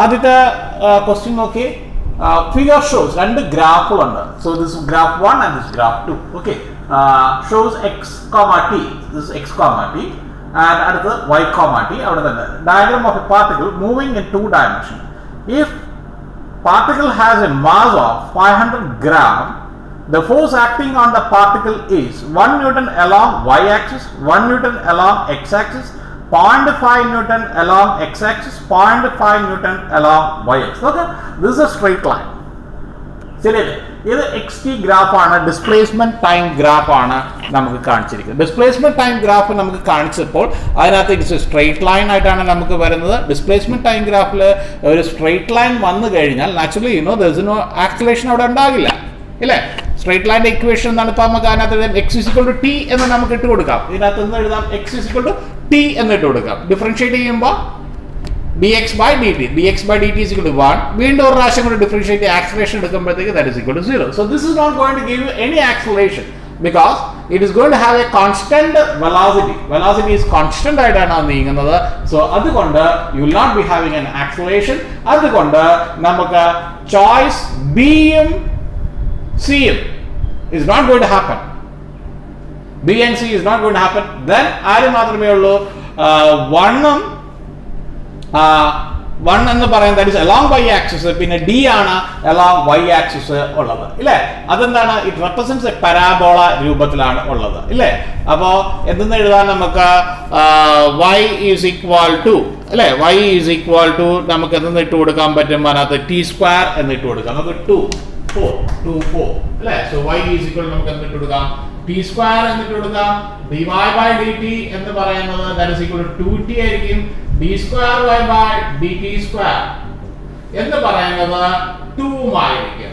ആദ്യത്തെ ക്വസ്റ്റ്യൻ നോക്കി figure shows രണ്ട് ഗ്രാഫുകളുണ്ട്. So this is graph 1 and this graph 2. Okay, shows x comma t. This is x comma t and അടുത്ത y comma t. അവിടെ തന്നെ diagram of a particle moving in 2 dimensions. If particle has a mass of 500 gram, the force acting on the particle is 1 Newton along y axis, 1 Newton along x axis, 0.5 Newton along x axis, 0.5 Newton along y axis. Okay, this is a straight line. ശരിയല്ലേ? ഇത് xt ഗ്രാഫാണ്, displacement time ഗ്രാഫാണ് നമുക്ക് കാണിച്ചിരിക്കുന്നത്. Displacement time graph നമുക്ക് കാണിച്ചപ്പോൾ അതിനകത്ത് it's straight line ആയിട്ടാണ് നമുക്ക് വരുന്നത്. ഡിസ്പ്ലേസ്മെന്റ് ടൈം ഗ്രാഫിൽ ഒരു സ്ട്രെയിറ്റ് ലൈൻ വന്നു കഴിഞ്ഞാൽ naturally there is no acceleration അവിടെ ഉണ്ടാകില്ല, ഇല്ലേ? സ്ട്രെയിറ്റ് ലൈൻ്റെ ഇക്വേഷൻ എന്നാണ് ഇപ്പോൾ നമുക്ക് അതിനകത്ത് x = t എന്ന് നമുക്ക് ഇട്ട് കൊടുക്കാം. ഇതിനകത്ത് നിന്ന് എഴുതാം x = t എന്ന് ഇട്ട് കൊടുക്കാം. ഡിഫറൻഷിയേറ്റ് ചെയ്യുമ്പോൾ dx/dt = 1. വീണ്ടും ഒരു പ്രാവശ്യം കൂടി ഡിഫറൻഷിയേറ്റ് ആക്സിലറേഷൻ എടുക്കുമ്പോഴത്തേക്ക് that is equal to 0. So this is not going to give you any acceleration because it is going to have a constant velocity. Velocity is constant ആയിട്ടാണ് നീങ്ങുന്നത്. So അതുകൊണ്ട് you will not be having an acceleration. അതുകൊണ്ട് നമുക്ക് choice ബിയും സിയും is not going to happen. B and C is not going to happen. Then ആര് മാത്രമേ ഉള്ളൂ? 1 എന്ന് പറയുന്നത് that is along y axis, പിന്നെ D ആണ് along y axis ഉള്ളത്, ഇല്ലേ? അതെന്താണ്? ഇറ്റ് റെപ്രസെന്റ്സ് എ പരാബോള രൂപത്തിലാണ് ഉള്ളത്, ഇല്ലേ? അപ്പോൾ എന്തെന്ന് എഴുതാൻ നമുക്ക് y = അല്ലേ? y = നമുക്ക് എന്തെന്ന് ഇട്ട് കൊടുക്കാൻ പറ്റും? അതിനകത്ത് t² എന്ന് ഇട്ട് കൊടുക്കാം. നമുക്ക് 2 4 അല്ലേ? സോ y = നമുക്ക് എന്ത് ഇട്ട് കൊടുക്കാം? t² എന്നിട്ട് കൊടുക്കാം. dy/dt എന്ന് പറയുന്നത് that is equal to 2t ആയിരിക്കും. d²y/dt² എന്ന് പറയുന്നത് 2 ആയിരിക്കും,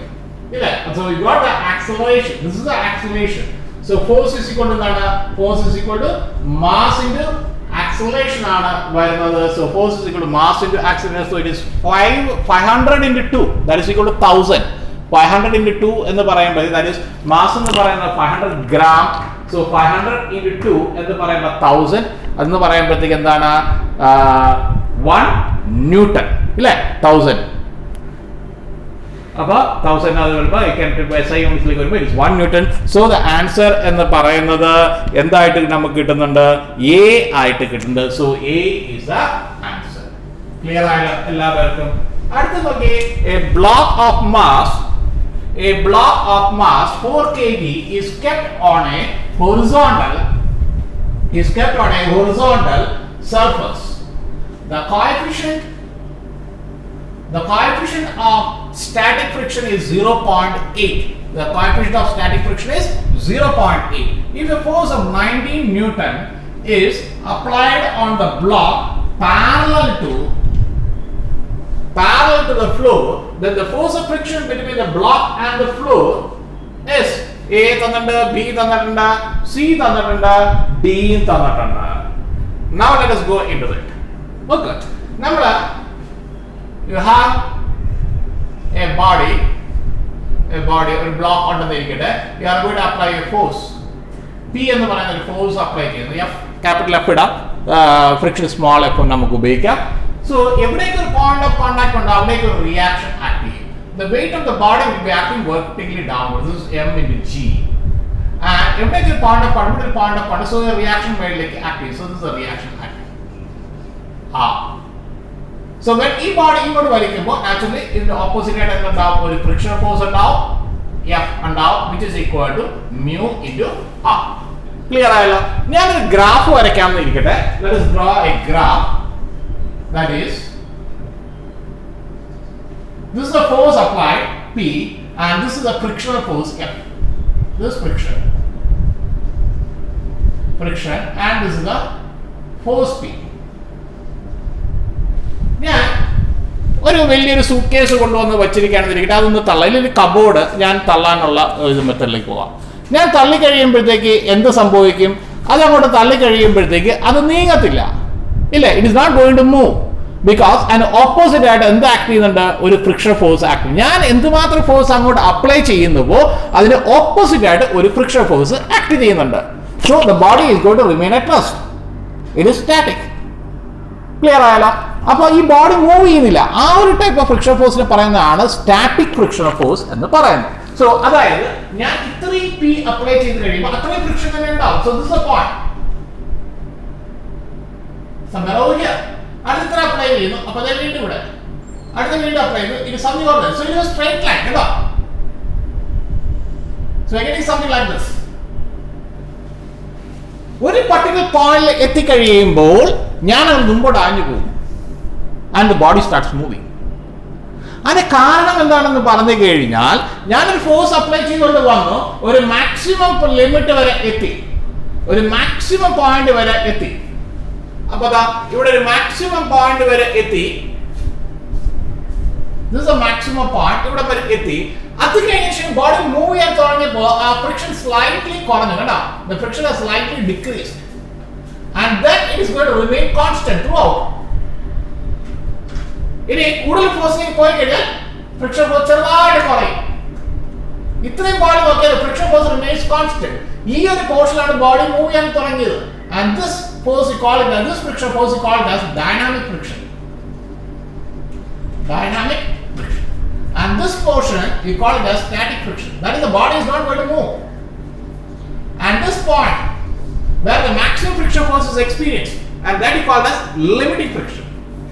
ഇല്ലേ? So you got the acceleration. This is the acceleration. So force is equal to എന്താണ്? Force is equal to mass into acceleration ആണ് വരുന്നത്. So force is equal to mass into acceleration. So it is 500 into 2 that is equal to 1000. 500 into 2 എന്ന് പറയുമ്പോൾ that is mass എന്ന് പറയുന്നത് 500 gram. So 500 into 2 എന്ന് പറയുമ്പോൾ 1000 എന്ന് പറയുമ്പോഴത്തേക്ക് എന്താണ്? 1 ന്യൂട്ടൺ, ഇല്ലേ? 1000. അപ്പോൾ 1000 അത് വരുമ്പോൾ SI യൂണിറ്റ്സിലേക്ക് വരുമ്പോൾ it is 1 newton. So the answer എന്ന് പറയുന്നത് എന്തായിട്ട് നമുക്ക് കിട്ടുന്നുണ്ട്? A ആയിട്ട് കിട്ടുന്നുണ്ട്. So A is the answer. Clear ആയ എല്ലാവർക്കും? അടുത്ത നോക്കി, a block of mass 4 kg is kept on a horizontal surface. The coefficient of static friction is 0.8. The coefficient of static friction is 0.8. If a force of 19 Newton is applied on the block parallel to the floor, then the force of friction between the block and the floor is A തന്നിട്ടുണ്ട്, B തന്നിട്ടുണ്ട്, C തന്നിട്ടുണ്ട്, D തന്നിട്ടുണ്ട്. Now let us go into it. Okay, you have a body ഒരു block ഉണ്ടെന്നിരിക്കട്ടെ. You are going to apply a force. P എന്ന് പറയുന്ന ഒരു force apply ചെയ്യുന്നു. ക്യാപിറ്റൽ F ഇടാം, ഫ്രിക്ഷൻ സ്മോൾ F നമുക്ക് ഉപയോഗിക്കാം. So എവിടേക്ക് ഒരു പോയിന്റ് ഓഫ് കോൺടാക്ട് ഉണ്ട് അവിടേക്ക് ഒരു റിയാക്ഷൻ ആക്ട് ചെയ്യും. The weight of the body will be acting vertically downwards. This is M into G. And എവിടേക്ക് ഒരു point of contact, so the reaction മേളിലേക്ക് ആക്ട് ചെയ്യും. So this is a reaction acting. So when ഈ body ഇങ്ങോട്ട് വലിക്കുമ്പോൾ naturally ഇതിന്റെ opposite ആയിട്ട് എന്താവും? ഒരു ഫ്രിക്ഷൻ ഫോഴ്സ് ഉണ്ടാവും, F ഉണ്ടാവും, which is equal to mu into R. Clear ആയല്ലോ? ഞാനൊരു ഗ്രാഫ് വരയ്ക്കാമെന്ന് ഇരിക്കട്ടെ. Let us draw a graph. That is, this is the force applied P and this is the frictional force F. This friction and this is the force P. ഞാൻ ഒരു വലിയൊരു suit case കൊണ്ടുവന്ന് വെച്ചിരിക്കുകയാണെന്നിരിക്കട്ടെ. അതൊന്ന് തള്ളയിലൊരു cupboard ഞാൻ തള്ളാനുള്ള ഒരു മെത്തേഡിലേക്ക് പോവാം. ഞാൻ തള്ളി കഴിയുമ്പോഴത്തേക്ക് എന്ത് സംഭവിക്കും? അതങ്ങോട്ട് തള്ളി കഴിയുമ്പോഴത്തേക്ക് അത് നീങ്ങത്തില്ല, ഇല്ലേ? It is not going to move because അതിന് ഓപ്പോസിറ്റ് ആയിട്ട് എന്ത് ആക്ട് ചെയ്യുന്നുണ്ട്? ഒരു ഫ്രിക്ഷൻ ഫോഴ്സ് ആക്ട്. ഞാൻ എന്തുമാത്രം ഫോഴ്സ് അങ്ങോട്ട് അപ്ലൈ ചെയ്യുന്നുവോ അതിന് ഓപ്പോസിറ്റ് ആയിട്ട് ഒരു ഫ്രിക്ഷൻ ഫോഴ്സ് ആക്ട് ചെയ്യുന്നുണ്ട്. So the body is going to remain at rest. It is static. Clear ആയല്ലോ? അപ്പോൾ ഈ ബോഡി മൂവ് ചെയ്യുന്നില്ല. ആ ഒരു ടൈപ്പ് ഓഫ് ഫ്രിക്ഷൻ ഫോഴ്സിനെ പറയുന്നതാണ് സ്റ്റാറ്റിക് ഫ്രിക്ഷൻ ഫോഴ്സ് എന്ന് പറയുന്നത്. സോ അതായത് ഞാൻ ഇത്രയും പി അപ്ലൈ ചെയ്ത് കഴിയുമ്പോൾ അത്രയും ഫ്രിക്ഷൻ തന്നെ ഉണ്ടാവും. So this is A point. അടുത്ത അപ്ലൈ ചെയ്യുന്നു, അപ്പൊ അത് വീണ്ടും ഇവിടെ അടുത്ത വീണ്ടും അപ്ലൈ ചെയ്തു. ഇത് something or this. So it is straight line കേട്ടോ. So again it something like this. ഒരു പർട്ടിക്കുലർ പോയിന്റിൽ എത്തിക്കഴിയുമ്പോൾ ഞാൻ അത് മുമ്പോട്ട് ആഞ്ഞു പോകും. And the body starts moving. അതിന്റെ കാരണം എന്താണെന്ന് പറഞ്ഞു കഴിഞ്ഞാൽ ഞാനൊരു ഫോഴ്സ് അപ്ലൈ ചെയ്തുകൊണ്ട് വന്നു, ഒരു മാക്സിമം ലിമിറ്റ് വരെ എത്തി, ഒരു മാക്സിമം പോയിന്റ് വരെ എത്തി. അപ്പൊ ഇവിടെ ഒരു മാക്സിമം പോയിന്റ് വരെ എത്തി. This is a maximum point. ഇവിടെ വരെ എത്തി. അത് കഴിഞ്ഞ ശേഷം ബോഡി മൂവ് ചെയ്യാൻ തുടങ്ങിയപ്പോൾ ആ ഫ്രിക്ഷൻ സ്ലൈറ്റ്ലി കുറഞ്ഞു കേട്ടോ. The friction has slightly decreased. And then it is going to remain constant throughout. ഇനി കൂടുതൽ ഫോഴ്സിലേക്ക് പോയി കഴിഞ്ഞാൽ ഫ്രിക്ഷൻ ഫോഴ്സ് ചെറുതായിട്ട് കുറയും. ഇത്രയും ബോഡി നോക്കിയാൽ ഫ്രിക്ഷൻ ഫോഴ്സ് റിമെയിൻസ് കോൺസ്റ്റന്റ്. ഈ ഒരു പോർഷനിലാണ് ബോഡി മൂവ് ചെയ്യാൻ തുടങ്ങിയത്. And this force we call it as, this friction force we call it as dynamic friction. Dynamic friction. And this portion we call it as static friction. That is, the body is not going to move. And this point where the maximum friction force is experienced, and that we call as limiting friction.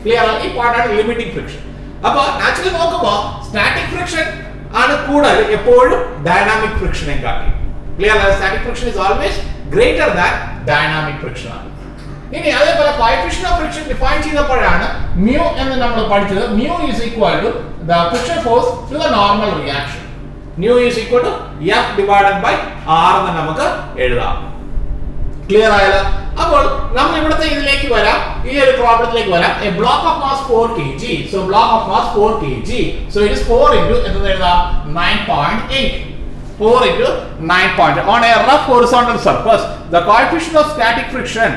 Clear? This point is limiting friction. അപ്പോൾ naturally നോക്കുമ്പോൾ static friction ആണ് കൂടുതൽ എപ്പോഴും dynamic friction കാട്ടി. Clear? Static friction is always greater than dynamic friction. ഇനി അതേപോലെ coefficient of friction define ചെയ്തപ്പോഴാണ് mu എന്ന് നമ്മൾ പഠിച്ചത്. mu is equal to the friction force to the normal reaction. mu is equal to F divided by R എന്ന് നമുക്ക് എഴുതാം. Clear ആയല്ലോ? അപ്പോൾ നമ്മൾ ഇവിടുത്തെ ഇതിലേക്ക് വരാം, ഈ ഒരു പ്രോബ്ലത്തിലേക്ക് വരാം. A block of mass 4 kg. So block of mass 4 kg. So it is 4 into എന്ന് എഴുതാം 9.8. 4 into 9. On a rough horizontal surface, the coefficient of static friction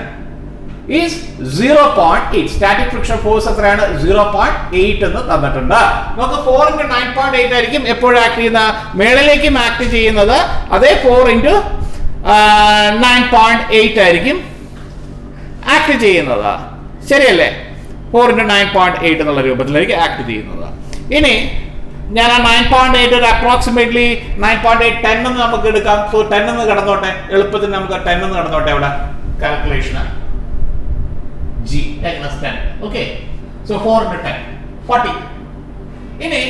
is 0.8. Static friction force എത്രയാണ്? 0.8 എന്ന് തന്നിട്ടുണ്ട്. നമുക്ക് 4 into 9.8 ആയിരിക്കും എപ്പോഴും ആക്ട് ചെയ്യുന്ന, മേളിലേക്കും act ചെയ്യുന്നത് അതേ 4 into 9.8 ആയിരിക്കും ആക്ട് ചെയ്യുന്നത്. ശരിയല്ലേ? 4 into 9.8 എന്നുള്ള രൂപത്തിലായിരിക്കും ആക്ട് ചെയ്യുന്നത്. ഇനി ഞാൻ ആ 9.8 ഒരു അപ്രോക്സിമേറ്റ്ലി 9.8 10 എന്ന് നമുക്ക് എടുക്കാം. സോ 10 എന്ന് കിടന്നോട്ടെ, എളുപ്പത്തിന് നമുക്ക് 10 എന്ന് കിടന്നോട്ടെ. അവിടെ calculation G 10 plus 10. Okay. So 4 into 10 40. ഇനി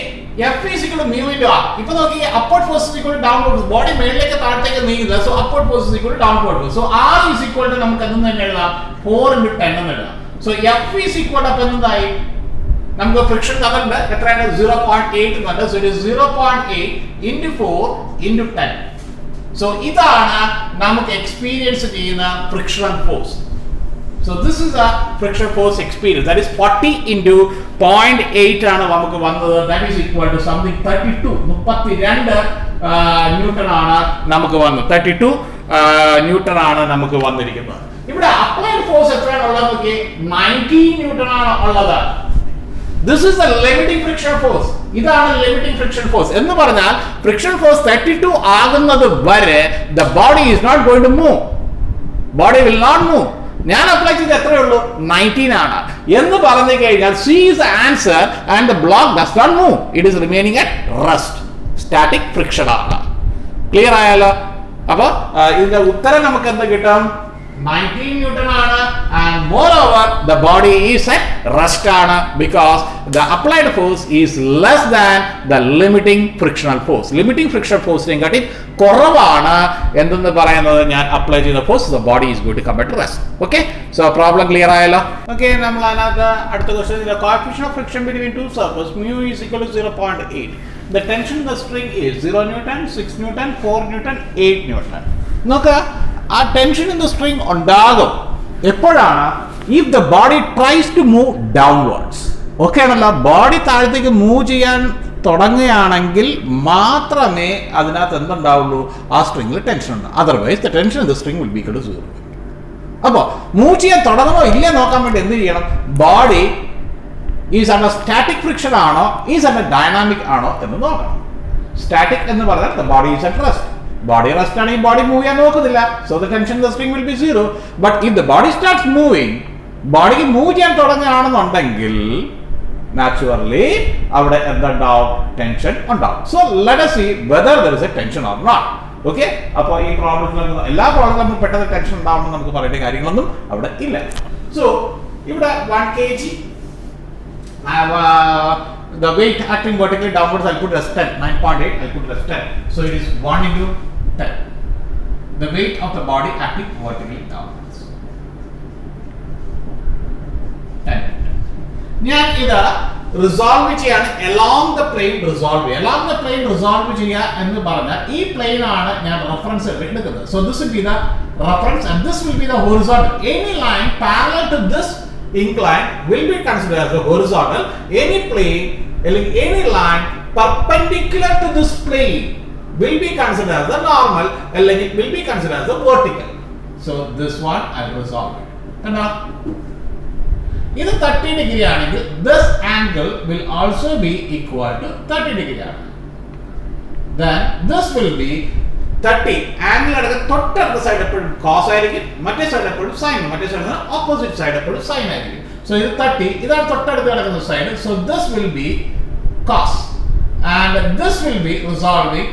F is equal to mu into R. ഇപ്പോൾ നോക്കി, upward force is equal to downward force. Body മേളിലേക്ക് താഴത്തേക്ക് നീങ്ങുന്നത്. So upward force is equal to downward force. So R is equal to നമുക്ക് എന്ത് തന്നെ എഴുതാം? 4 into 10 എന്ന് എഴുതാം. So F is equal to എന്തായി? നമുക്ക് ഫ്രിക്ഷൻ തന്നിട്ടുണ്ട്. എത്രയാണ്? 0.8 എന്നുണ്ട്. So it is 0.8 into 4 into 10. So ഇതാണ് നമുക്ക് എക്സ്പീരിയൻസ് ചെയ്യുന്ന frictional force. So this is a friction force experience. That is 40 into 0.8 ആണ് നമുക്ക് വന്നത്. That is equal to something 32 newton ആണ് നമുക്ക് വന്നത്. 32 ന്യൂട്ടൺ ആണ് നമുക്ക് വന്നിരിക്കുന്നത്. ഇവിടെ അപ്ലൈഡ് ഫോഴ്സ് എത്രയാണ് ഉള്ളത് നോക്കി? 19 ന്യൂട്ടൺ ആണ് ഉള്ളത്. This is the limiting friction force. ഇതാണ് limiting friction force എന്ന് പറഞ്ഞാൽ friction force 32 ആകുന്നത് വരെ the body is not going to move. Body will not move. ഞാൻ അപ്ലൈ ചെയ്ത് എത്രയേ ഉള്ളൂ? 19 ആണ് എന്ന് പറഞ്ഞു കഴിഞ്ഞാൽ C is the answer and the block does not move. It is remaining at rest. Static friction ആണ്. ക്ലിയർ ആയാലോ? അപ്പോൾ ഇതിന്റെ ഉത്തരം നമുക്ക് എന്ത് കിട്ടും? 19 ന്യൂട്ടൺ ആണ്. And moreover the body is at rest ആണ്, because the applied force is less than the limiting frictional force. Limiting friction force നെക്കാട്ടി കുറവാണ് എന്തെന്ന് പറയുന്നത് ഞാൻ അപ്ലൈ ചെയ്ത force. the body is going to come at rest. Okay, so problem clear ആയല്ലോ? Okay, നമ്മൾ അതിനകത്ത് അടുത്ത question, the coefficient of friction between two surfaces mu is equal to 0.8. the tension in the string is 0 newton, 6 newton, 4 newton, 8 newton. നോക്കുക, ആ tension in the string ഉണ്ടാകും എപ്പോഴാണ്? If the body tries to move downwards. Okay ആണല്ലോ? Body താഴത്തേക്ക് move ചെയ്യാൻ തുടങ്ങുകയാണെങ്കിൽ മാത്രമേ അതിനകത്ത് എന്തുണ്ടാവുള്ളൂ? ആ സ്ട്രിംഗിൽ ടെൻഷൻ ഉണ്ട്. Otherwise the tension in the string will be equal to 0. അപ്പോൾ മൂവ് ചെയ്യാൻ തുടങ്ങണോ ഇല്ലേ നോക്കാൻ വേണ്ടി എന്ത് ചെയ്യണം? Body is under static friction ആണോ ഈസ് അണ്ടർ ഡൈനാമിക് ആണോ എന്ന് നോക്കണം. സ്റ്റാറ്റിക് എന്ന് പറഞ്ഞാൽ the body is at rest. Body rest ആണെങ്കിൽ ബോഡി മൂവ് ചെയ്യാൻ നോക്കുന്നില്ല. So the tension in the string will be 0. But if the body starts moving, ബോഡിക്ക് മൂവ് ചെയ്യാൻ തുടങ്ങുകയാണെന്നുണ്ടെങ്കിൽ naturally അവിടെ എന്തുണ്ടാവും ടെൻഷൻ ഉണ്ടാവും. So let us see whether there is a tension or not. Okay, അപ്പോൾ ഈ പ്രോബ്ലത്തിൽ എല്ലാ പ്രോബ്ലം നമ്മൾ പെട്ടെന്ന് ടെൻഷൻ ഉണ്ടാവുമെന്ന് നമുക്ക് പറയേണ്ട കാര്യങ്ങളൊന്നും അവിടെ ഇല്ല. സോ ഇവിടെ 1 kg the weight acting vertically downwards, I'll put it as 10, 9.8, I'll put it as 10. So it is 1 into 10. The weight of the body acting vertically downwards. 10. ഞാൻ ഇത് റിസോൾവ് ചെയ്യാണ് along the plane റിസോൾവ് ചെയ്യുക എന്ന് പറഞ്ഞാൽ ഈ plain ആണ് ഞാൻ reference എടുക്കുന്നത്. So this will be the reference and this will be the horizontal. Any line parallel to this incline will be considered as the horizontal. Any plane, any line perpendicular to this plane will be considered as the normal, it will be considered as the vertical. So this one I will resolve it. Kanda? This 30 degree angle, this angle will also be equal to 30 degree angle. Then this will be 30 angle at the total side of cos ആയിരിക്കും, മറ്റേ side എപ്പോഴും sin, മറ്റേ side opposite side എപ്പോഴും sin ആയിരിക്കും. So ഇത് 30, ഇതാണ് തൊട്ടടുത്ത് കിടക്കുന്ന side. So this will be cos and this will be resolving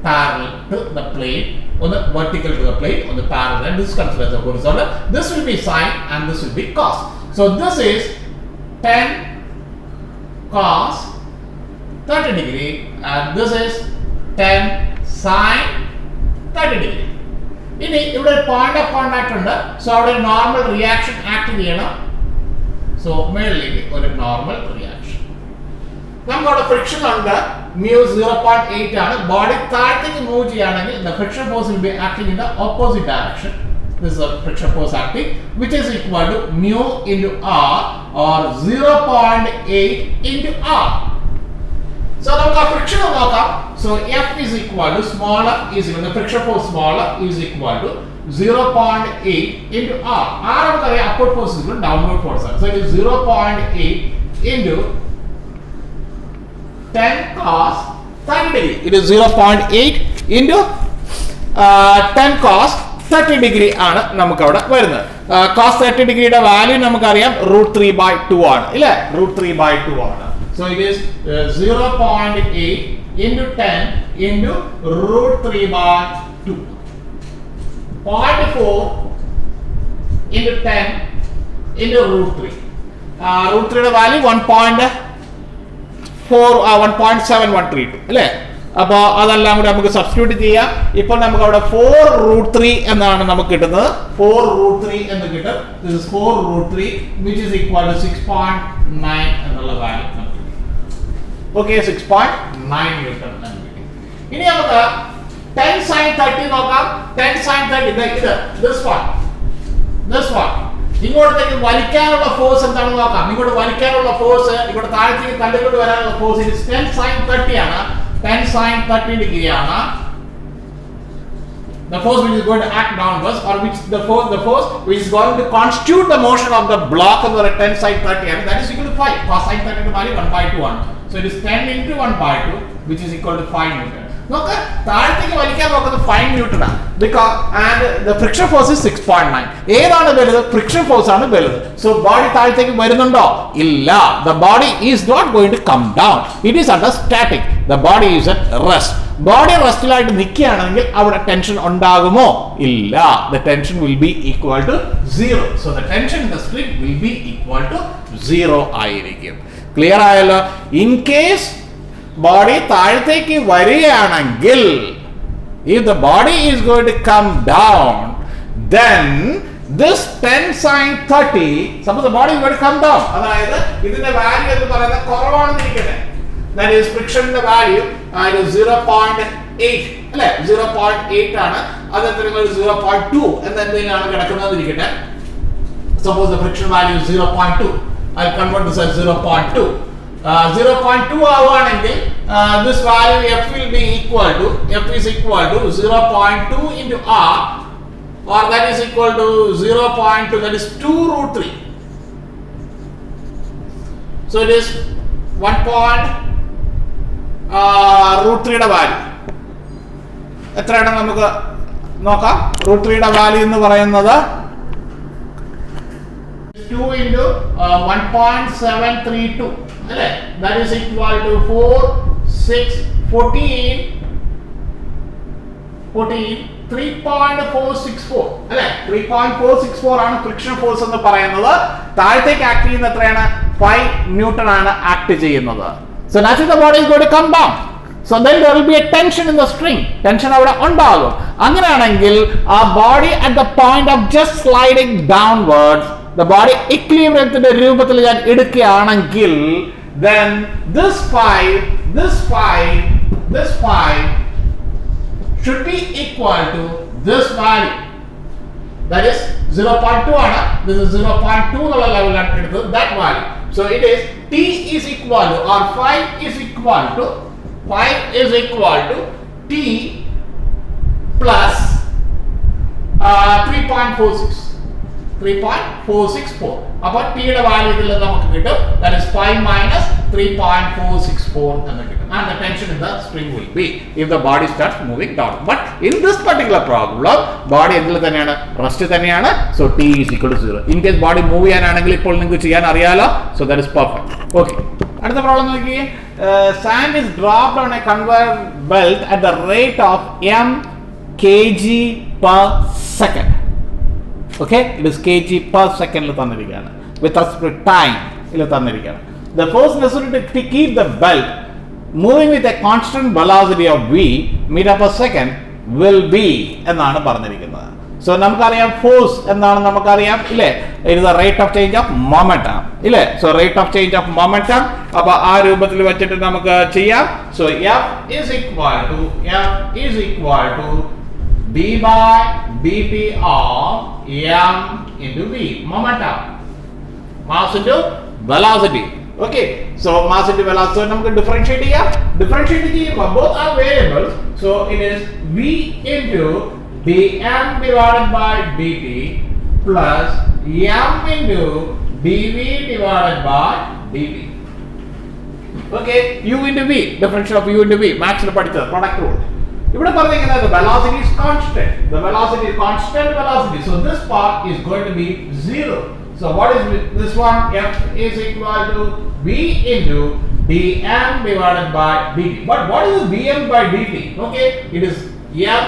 parallel to the plane, on the vertical to the plane, on the parallel, and this is considered as a horizontal. This will be sin and this will be cos. So this is 10 cos 30 degree and this is 10 sin 30 degree. ഇനി ഇവിടെ point of contact ഉണ്ട്. So അവിടെ normal reaction act ചെയ്യണം. So മേളിലേക്ക് ഒരു normal reaction. നമുക്ക് അവിടെ friction ഉണ്ട്, mu 0.8 ആണ്. ബോഡി താഴത്തേക്ക് മൂവ് ചെയ്യുകയാണെങ്കിൽ the friction force will be acting in the opposite direction. This is a friction force acting which is equal to mu into r or 0.8 into r. So നമുക്ക് friction നോക്കാം. So F is equal to smaller is equal to the friction force smaller is equal to 0.8 into r. R നമുക്കറിയാം upward force is equal to downward force. So it is 0.8 into 10 cos 30 degree. It is 0.8 into 10 cos 30 degree ആണ് നമുക്ക് അവിടെ വരുന്നത്. cos 30 ഡിഗ്രിയുടെ value നമുക്കറിയാം √3/2 ആണ്, ഇല്ലേ? √3/2 ആണ്. So it is 0.8 into 10 into √3/2. 0.4 into 10 into √3. √3യുടെ value 1.7132 അല്ലേ? അപ്പോൾ അതെല്ലാം കൂടി നമുക്ക് സബ്സ്റ്റിറ്റ്യൂട്ട് ചെയ്യാം. ഇപ്പോൾ നമുക്ക് അവിടെ 4√3 എന്നാണ് നമുക്ക് കിട്ടുന്നത്. 4√3 എന്ന് കിട്ടും. This is 4√3 which is equal to 6.9 എന്നുള്ള വാല്യൂ നമുക്ക് കിട്ടും. ഓക്കെ, 6.9 ന്യൂട്ടൺ എന്ന് കിട്ടും. ഇനി നമുക്ക് 10 sin 30 നോക്കാം. 10 sin 30 ഇത് this one ഇങ്ങോട്ടേക്ക് വലിക്കാനുള്ള ഫോഴ്സ് എന്താണെന്ന് നോക്കാം. ഇങ്ങോട്ട് വലിക്കാനുള്ള ഫോഴ്സ്, ഇങ്ങോട്ട് താഴത്തേക്ക് തള്ളിക്കൊണ്ട് വരാനുള്ള ഫോഴ്സ് 10 sin 30 ആണ്. 10 sin 30 degree ആണ്. The force which is going to act downwards, or which the force which is going to constitute the motion of the block of the 10 sin 30 and that is equal to 5. Cos sin 30 to value 1/2 ആണ്. So it is 10 into 1/2 which is equal to 5 Newton. നോക്ക്, താഴത്തേക്ക് വലിക്കാൻ നോക്കുന്നത് 5 Newton ആണ്. Because and the friction force is 6.9. ഏതാണ് വലുത്? Friction force ആണ് വലുത്. So body താഴത്തേക്ക് വരുന്നുണ്ടോ? ഇല്ല. The body is not going to come down. It is under static. The body is at rest. Body റെസ്റ്റിലായിട്ട് നിൽക്കുകയാണെങ്കിൽ അവിടെ ടെൻഷൻ ഉണ്ടാകുമോ? ഇല്ല. The tension will be equal to 0. So the tension in the spring will be equal to 0 ആയിരിക്കും. Clear ആയല്ലോ? In case body താഴത്തേക്ക് വരികയാണെങ്കിൽ, if the body is going to come down, then this 10 sin 30, suppose the body is going to come down, അതായത് ഇതിന്റെ value എന്ന് പറയുന്നത് കുറവാണെന്ന് ഇരിക്കട്ടെ, that is friction value is 0.8 അല്ലേ? 0.8 ആണ്. അത് എത്രയാണ്? 0.2 എന്തെങ്കിലാണ് കിടക്കുന്നത് ഇരിക്കട്ടെ. Suppose the friction value is 0.2. I'll convert this as 0.2. 0.2 ആവുകയാണെങ്കിൽ this value F will be equal to, F is equal to 0.2 into R, or that is equal to 0.2, that is 2√3. So it is 1.√3യുടെ value എത്രയാണ് നമുക്ക് നോക്കാം. √3യുടെ value എന്ന് പറയുന്നത് 2 into 1.732. That is equal to 4, 6, 14, 3.464. 3.464 ആണ് friction force എന്ന് പറയുന്നത്. താഴത്തേക്ക് act ചെയ്യുന്ന എത്രയാണ്? 5 ന്യൂട്ടൺ ആണ് ആക്ട് ചെയ്യുന്നത്. So naturally the body is going to come down. So then there will be a tension in the string. Tension അവിടെ ഉണ്ടാകും. അങ്ങനെയാണെങ്കിൽ ആ body at the point of just sliding downwards, the body equilibriumത്തിന്റെ രൂപത്തിൽ ഞാൻ എടുക്കുകയാണെങ്കിൽ, then this 5 should be equal to this value. That is 0.2 ആണ്. This is 0.2 എന്നുള്ള ലെവലാണ് എടുത്തത്. That value. So it is T is equal to, or 5 is equal to T plus 3.464. അപ്പോൾ T യുടെ value ഇതിൽ നമുക്ക് കിട്ടും. That is 5 minus 3.464 എന്ന് കിട്ടും. And the tension in the string will be if the body starts moving down. But in this particular problem, body എന്തിൽ തന്നെയാണ്? Rest തന്നെയാണ്. So T is equal to 0. In case body move ചെയ്യാനാണെങ്കിൽ ഇപ്പോൾ നിങ്ങൾക്ക് ചെയ്യാൻ അറിയാലോ. So that is perfect. Okay. അടുത്ത problem നോക്കിയേ. Sand is dropped on a conveyor belt at the rate of m kg per second. Okay, it is kg per second ൽ തന്നിരിക്കുകയാണ്. With respect to time ൽ തന്നിരിക്കുകയാണ്. The force necessary to keep the belt moving with a constant velocity of v meter per second will be എന്നാണ് പറഞ്ഞിരിക്കുന്നത്. So നമുക്കറിയാം force എന്താണ് നമുക്കറിയാം ഇല്ലേ? It is the rate of change of momentum ഇല്ലേ? So rate of change of momentum. അപ്പോൾ ആ രൂപത്തിൽ വെച്ചിട്ട് നമുക്ക് ചെയ്യാം. So F is equal to d by dt of m into v, momentum, mass into velocity. Okay, so mass into velocity. So നമുക്ക് differentiate ചെയ്യുമ്പോൾ both are variables. So it is v into dm divided by dt plus m into dv divided by dt. Okay, u into v, differential of u into v, max ൽ പഠിച്ചത് product rule. ഇവിടെ പറഞ്ഞിരിക്കുന്നത് the velocity is constant. The velocity is constant velocity. So this part is going to be 0. So what is this one? F is equal to v into dm divided by dt. But what is dm by dt? Okay, it is m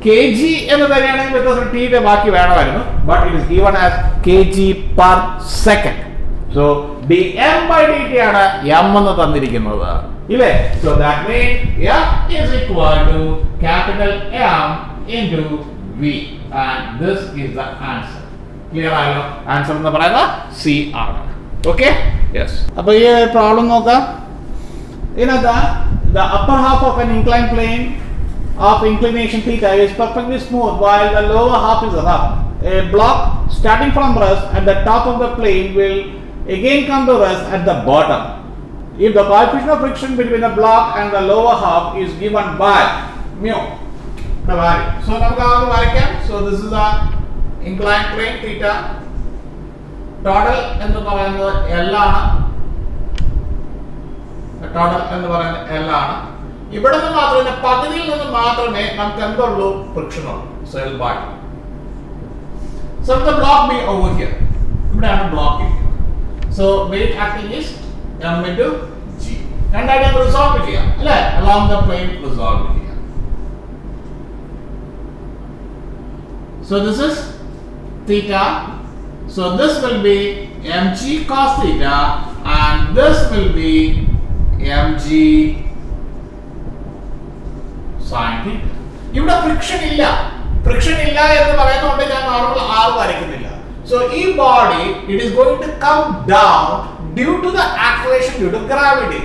kg എന്ന് തന്നെയാണെങ്കിൽ വ്യത്യാസം t യുടെ ബാക്കി വേണമായിരുന്നു. But it is given as kg per second. So dm by dt ആണ് m എന്ന് തന്നിരിക്കുന്നത് ഇല്ലേ? So that means F is equal to capital M into V, and this is the answer. Clear ആയല്ലോ? Answer എന്ന് പറയുന്നത് C ആണ്. Okay? Yes. അപ്പോൾ ഈ പ്രോബ്ലം നോക്കാം. ഇതിനകത്ത് the upper half of an inclined plane of inclination theta is perfectly smooth while the lower half is rough. A block starting from rest at the top of the plane will again come to rest at the bottom. If the coefficient of friction between the block and the lower half is given by mu, the value. So നമുക്ക് അത് വരയ്ക്കാം. So this is the inclined plane theta. Total എന്ന് പറയുന്നത് L ആണ്. Total എന്ന് പറയുന്നത് L ആണ്. ഇവിടെ നിന്ന് മാത്രമേ പകുതിയിൽ നിന്ന് മാത്രമേ നമുക്ക് എന്തുള്ളൂ? ഫ്രിക്ഷൻ ഉള്ളൂ. So L by. So the block be over here. ഇവിടെയാണ് ബ്ലോക്ക് ഇരിക്കുന്നത്. So weight acting is m into g. രണ്ടായിട്ട് റിസോൾവ് ചെയ്യാം അല്ലേ? along the plane റിസോൾവ് ചെയ്യാം. So this is theta. So this will be mg cos theta and this will be mg sin theta. ഇവിടെ friction ഇല്ല എന്ന് പറയുന്നതുകൊണ്ട് ഞാൻ normal r വരയ്ക്കുന്നില്ല. So ഈ body it is going to come down due to the acceleration due to gravity.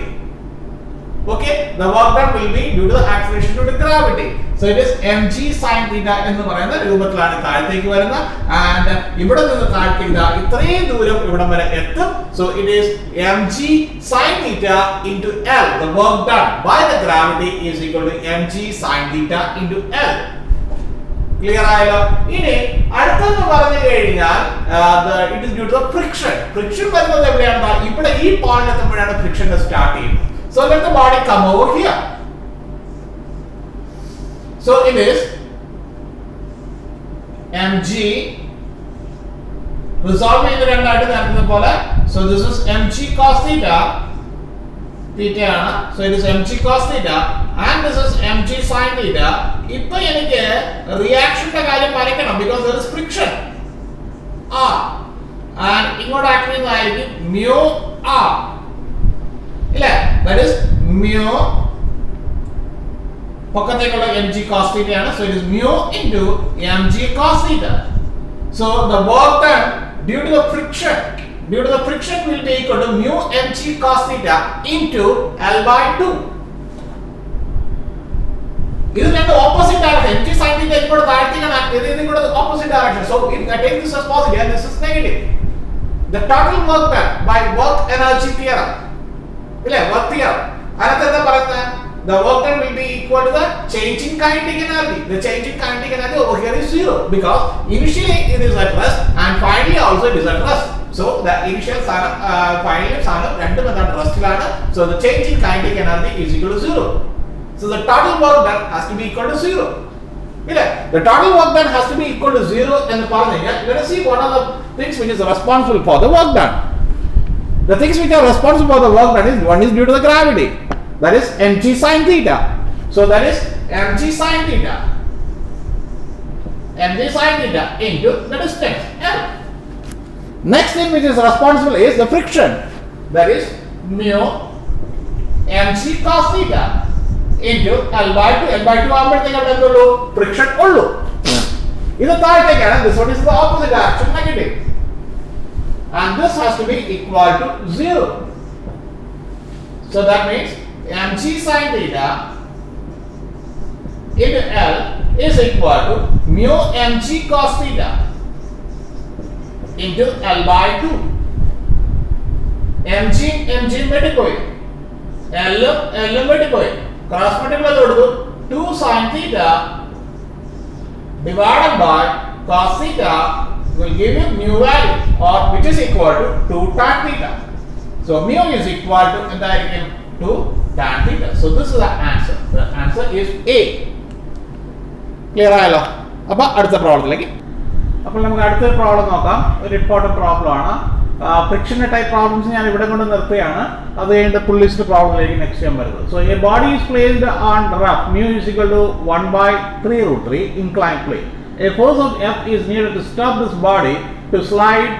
Okay, the work done will be due to the acceleration due to gravity. So it is mg sin theta എന്ന് പറയുന്ന രൂപത്തിലാണ് താഴത്തേക്ക് വരുന്നത്. And ഇവിടെ നിന്ന് താഴത്തേക്ക് ഇത്രയും ദൂരം ഇവിടെ വരെ എത്തും. So it is mg sin theta into L. The work done by the gravity is equal to mg sin theta into L. Clear ആയല്ലോ? ഇനി അടുത്തെന്ന് പറഞ്ഞു കഴിഞ്ഞാൽ it is due to the friction. Friction വരുന്നത് എവിടെയാണ്? ഇവിടെ ഈ പോയിന്റ് എത്തുമ്പോഴാണ് ഫ്രിക്ഷൻ സ്റ്റാർട്ട് ചെയ്യുന്നത്. So let the body come over here. So it is mg resolve ചെയ്ത് രണ്ടായിട്ട് നേരത്തെ പോലെ. So this is mg cos theta, theta ആണ്. So it is mg cos theta and this is mg sin theta. ഇപ്പോ എനിക്ക് റിയാക്ഷന്റെ കാര്യം വരയ്ക്കണം because there is friction r and ഇങ്ങോട്ട് ആക്ട് ചെയ്യുന്നതായിരിക്കും mu r ഇല്ലേ, that is mu പൊക്കത്തേക്കുള്ള mg cos theta ആണ്. So it is mu into mg cos theta. So the work done due to the friction will be equal to mu mg cos theta into L by 2. This is the opposite direction. mg sin theta equal to the opposite direction. So if I take this as positive and this is negative, the total work done by work energy theorem, work theorem, the work done will be equal to the change in kinetic energy. The change in kinetic energy over here is 0 because initially it is at rest and finally also it is at rest. So the initial final random at rest. So the change in kinetic energy is equal to 0. So the total work done has to be equal to 0. The total work done has to be equal to 0 in the following. Let us see what are the things which is responsible for the work done. The things which are responsible for the work done is one is due to the gravity. That is mg sin theta. So that is mg sin theta. Mg sin theta into the distance L. Next thing which is responsible is the friction. That is mu mg cos theta into L by 2. L by 2 ആകുമ്പോഴത്തേക്ക് അവിടെ എന്തുള്ളൂ, friction ഉള്ളൂ. ഇത് താഴത്തേക്കാണ്. This one is the opposite direction, negative. And this has to be equal to 0. So that means mg sin theta into L is equal to mu mg cos theta into L by 2. mg വെട്ടിപ്പോയി, L വെട്ടിപ്പോയി, cross multiply കൊടുത്തു. 2 sin theta divided by cos theta will give you mu value or which is equal to 2 tan theta. So mu is equal to എന്തായിരിക്കും 2 tan theta. So this is the answer. The answer is A. Clear ആയല്ലോ? അപ്പോൾ അടുത്ത പ്രോബ്ലത്തിലേക്ക്. അപ്പോൾ നമുക്ക് അടുത്ത problem നോക്കാം. ഒരു important problem ആണ്. ഫ്രിക്ഷൻ ടൈപ്പ് പ്രോബ്ലംസ് ഞാൻ ഇവിടെ കൊണ്ട് നിർത്തുകയാണ്. അത് കഴിഞ്ഞിട്ട് പുള്ളിസ്റ്റ് പ്രോബ്ലത്തിലേക്ക് നെക്സ്റ്റ് ചെയ്യാൻ വരുന്നത്. So A body is placed on rough mu is equal to 1/3√3 inclined plane. A force of F is needed to stop this body to slide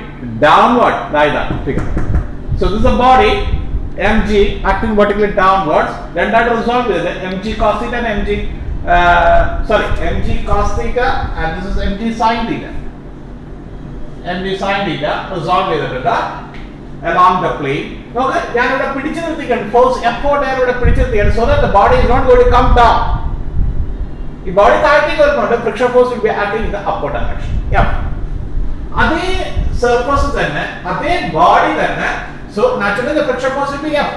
downward like that figure. So this is a body mg acting vertically downwards. രണ്ടായിട്ട് resolve ചെയ്തത് mg cos theta and mg cos theta and this is mg sin theta. mg sin theta resolve ചെയ്തിട്ടുണ്ട് along the plane. Okay, ഞാൻ ഇവിടെ പിടിച്ചു നിർത്തിക്കണം. Force F ഞാൻ ഇവിടെ പിടിച്ചു നിർത്തിയാണ് so that the body is not going to come down. ഈ body താഴത്തേക്ക് വരുന്നുണ്ട്. Friction force will be acting in the upward direction. അതേ സർഫസ് തന്നെ, അതേ ബോഡി തന്നെ. So naturally the friction force will be F.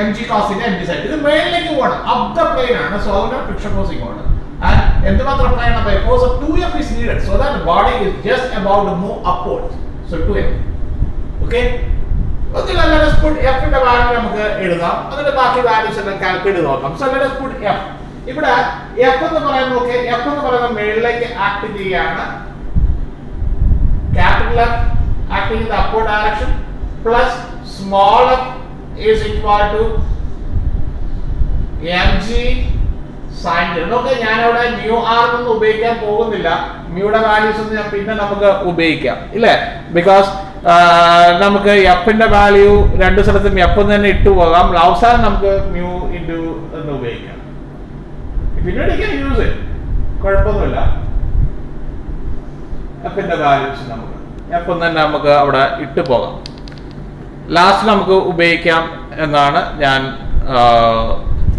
mg cos theta mg sin. ഇത് മേളിലേക്ക് പോകണം, up the plane ആണ്. So അതുകൊണ്ട് friction force ഇങ്ങോട്ട്. And എന്തുമാത്രം plane ആണ്? The force of 2F is needed so that the body is just about to move upwards. So 2F. Okay. Okay, let us put F ന്റെ value നമുക്ക് എഴുതാം. അതിന്റെ ബാക്കി വാല്യൂസ് എല്ലാം കാൽക്കുലേറ്റ് ചെയ്ത് നോക്കാം. So let us put F. ഇവിടെ F എന്ന് പറയുന്നത് ഓക്കേ, F എന്ന് പറയുന്നത് മേളിലേക്ക് ആക്ട് ചെയ്യാണ്. Capital F acting in the upward direction plus small f is equal to mg sin theta. Okay, ഞാൻ അവിടെ mu r ഒന്നും ഉപയോഗിക്കാൻ പോകുന്നില്ല. mu യുടെ വാല്യൂസ് ഒന്നും ഞാൻ പിന്നെ നമുക്ക് ഉപയോഗിക്കാം ഇല്ലേ, ബിക്കോസ് നമുക്ക് f ന്റെ വാല്യൂ രണ്ട് സ്ഥലത്തും f തന്നെ ഇട്ടു പോകാം. അവസാനം നമുക്ക് mu into എന്ന് ഉപയോഗിക്കാം. പിന്നീട് you can use it, കുഴപ്പമൊന്നുമില്ല. f ന്റെ വാല്യൂസ് നമുക്ക് f തന്നെ നമുക്ക് അവിടെ ഇട്ടു പോകാം. ലാസ്റ്റ് നമുക്ക് ഉപയോഗിക്കാം എന്നാണ് ഞാൻ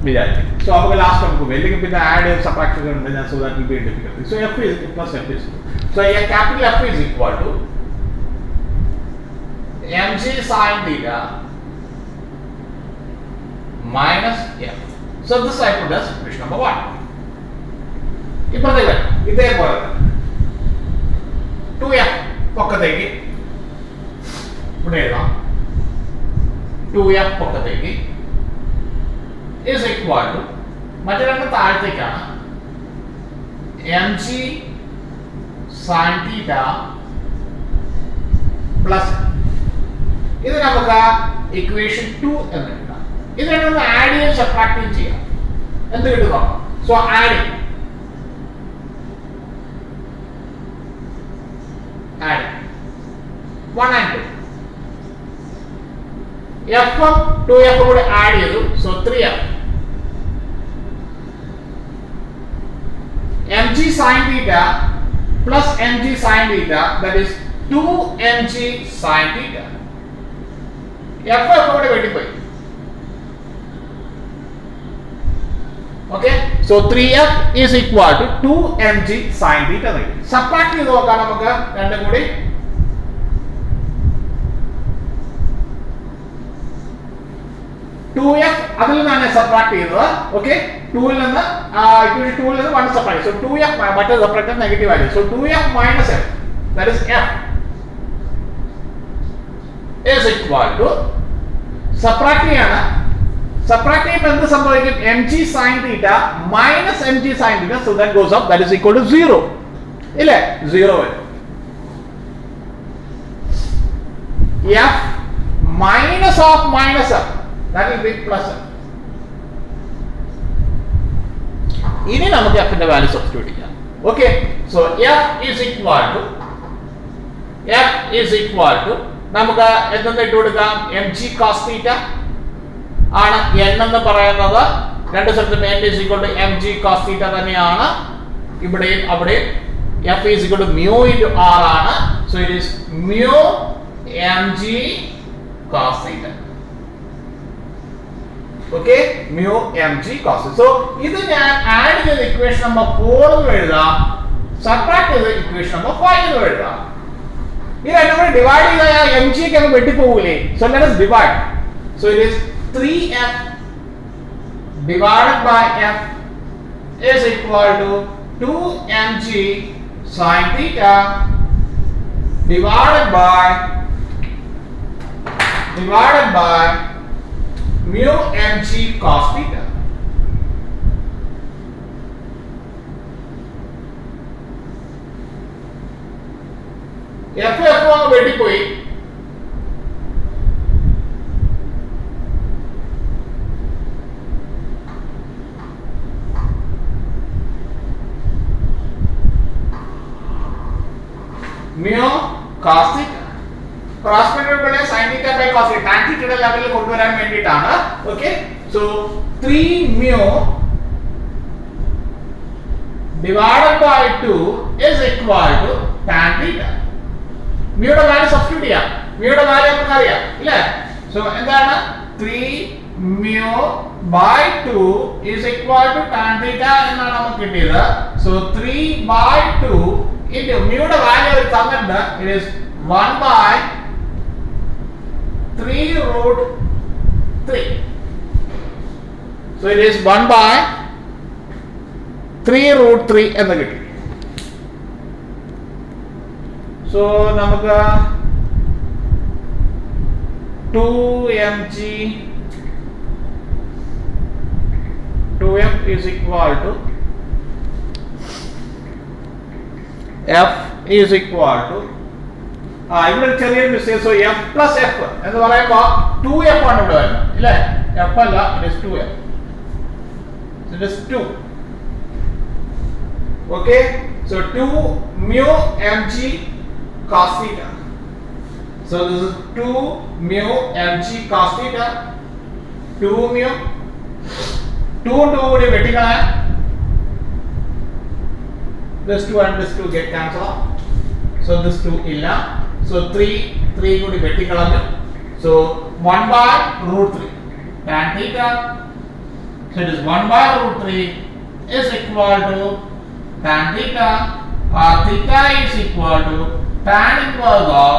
വിചാരിക്കുന്നത്. സോ നമുക്ക് ലാസ്റ്റ് നമുക്ക് ഉപയോഗിക്കും. പിന്നെ ആഡ് സബ്ട്രാക്ട് ഉണ്ട് ഞാൻ, so that will be difficult. So f is plus f is so a capital F is equal to mg sin theta minus f. So this I put as equation number 1. ഇപ്പുറത്തേക്ക് ഇതേപോലെ 2f പൊക്കത്തേക്ക് ഇവിടെ എഴുതാം. 2f പൊക്കത്തേക്ക് is equal to മറ്റേ രണ്ട് താഴത്തേക്കാണ് mg sin theta plus ഇത് നമുക്ക് equation 2 എന്ന് എഴുതാം. ഇത് രണ്ടും ആഡ് ചെയ്ത് സബ്ട്രാക്ട് ചെയ്യാം. എന്ത് കിട്ടും നോക്കാം. So adding add 1 and 2 f 2f കൂടെ ആഡ് ചെയ്തു. So 3f mg sin theta plus mg sin theta, that is 2mg sin theta. f കൂടെ വെട്ടിപ്പോയി. Okay, so 3f is equal to 2mg sin theta. Subtract ചെയ്ത് നോക്കാം നമുക്ക് രണ്ടും കൂടി. അതിൽ നിന്നാണ് സബ്ട്രാക്ട് ചെയ്തത്. ഓക്കെ, 2 ൽ നിന്ന് ഇക്വേഷൻ 2 ൽ നിന്ന് 1 സബ്ട്രാക്ട്. സോ 2f മറ്റേ subtract negative value. So 2f minus f, that is f, is equal to subtract ചെയ്യാണ്. സബ്ട്രാക്ട് ചെയ്യുമ്പോൾ എന്ത് സംഭവിക്കും? mg sin theta minus mg sin theta, so that goes up, that is equal to 0. ഇല്ലേ? 0 വരും. f minus of minus f, that will be plus f. ഇനി നമുക്ക് f ന്റെ value substitute ചെയ്യാം. Okay, so f is equal to നമുക്ക് എന്തെന്ന് ഇട്ട് കൊടുക്കാം? mg cos theta ആണ് n എന്ന് പറയുന്നത്. രണ്ട് സ്ഥലത്തും n is equal to mg cos theta തന്നെയാണ്. ഇവിടെയും അവിടെയും f is equal to mu into r ആണ്. so it is mu mg cos theta. okay, mu mg cos theta. so ഇത് ഞാൻ ആഡ് ചെയ്ത ഇക്വേഷൻ നമ്പർ 4 എന്ന് എഴുതാം, സബ്ട്രാക്ട് ചെയ്ത ഇക്വേഷൻ നമ്പർ 5 എന്ന് എഴുതാം. ഈ രണ്ടും കൂടി ഡിവൈഡ് ചെയ്താൽ mg ഒക്കെ അങ്ങ് വെട്ടിപ്പോകൂലേ? so let us divide. so it is 3f divided by f is equal to 2mg sin theta divided by mu mg cos theta. f അങ്ങ് വെട്ടിപ്പോയി. mu cos theta cross multiply sin theta by cos theta, tan theta യുടെ ലെവലിൽ കൊണ്ടുവരാൻ വേണ്ടിയിട്ടാണ്. Okay, so 3 mu divided by 2 is equal to tan theta. mu യുടെ value substitute ചെയ്യാം. mu യുടെ value നമുക്ക് അറിയാം ഇല്ലേ? സോ എന്താണ്? 3 mu by 2 is equal to tan theta എന്നാണ് നമുക്ക് കിട്ടിയത്. സോ 3 by 2 into mu യുടെ വാല്യൂ തന്നിട്ടുണ്ട്. it is 1 by 3 root 3. so it is 1 by 3 root 3 എന്ന് കിട്ടി. so നമുക്ക് 2mg 2f is equal to f is equal to ഇവിടെ ചെറിയൊരു mistake. So f plus f എന്ന് പറയുമ്പോൾ 2f ആണ് ഇവിടെ വരുന്നത് ഇല്ലേ? f അല്ല, it is 2f. it is 2. okay, so 2 mu mg cos theta. so this is 2 mu mg cos theta. 2 mu 2 കൂടി വെട്ടിക്കളയാം. this 2 and this 2 get cancelled off. so this 2 illa. so 3 കൂടി വെട്ടിക്കളഞ്ഞു. so 1 by root 3 tan theta. so it is 1 by root 3 is equal to tan theta. Theta is equal to tan inverse of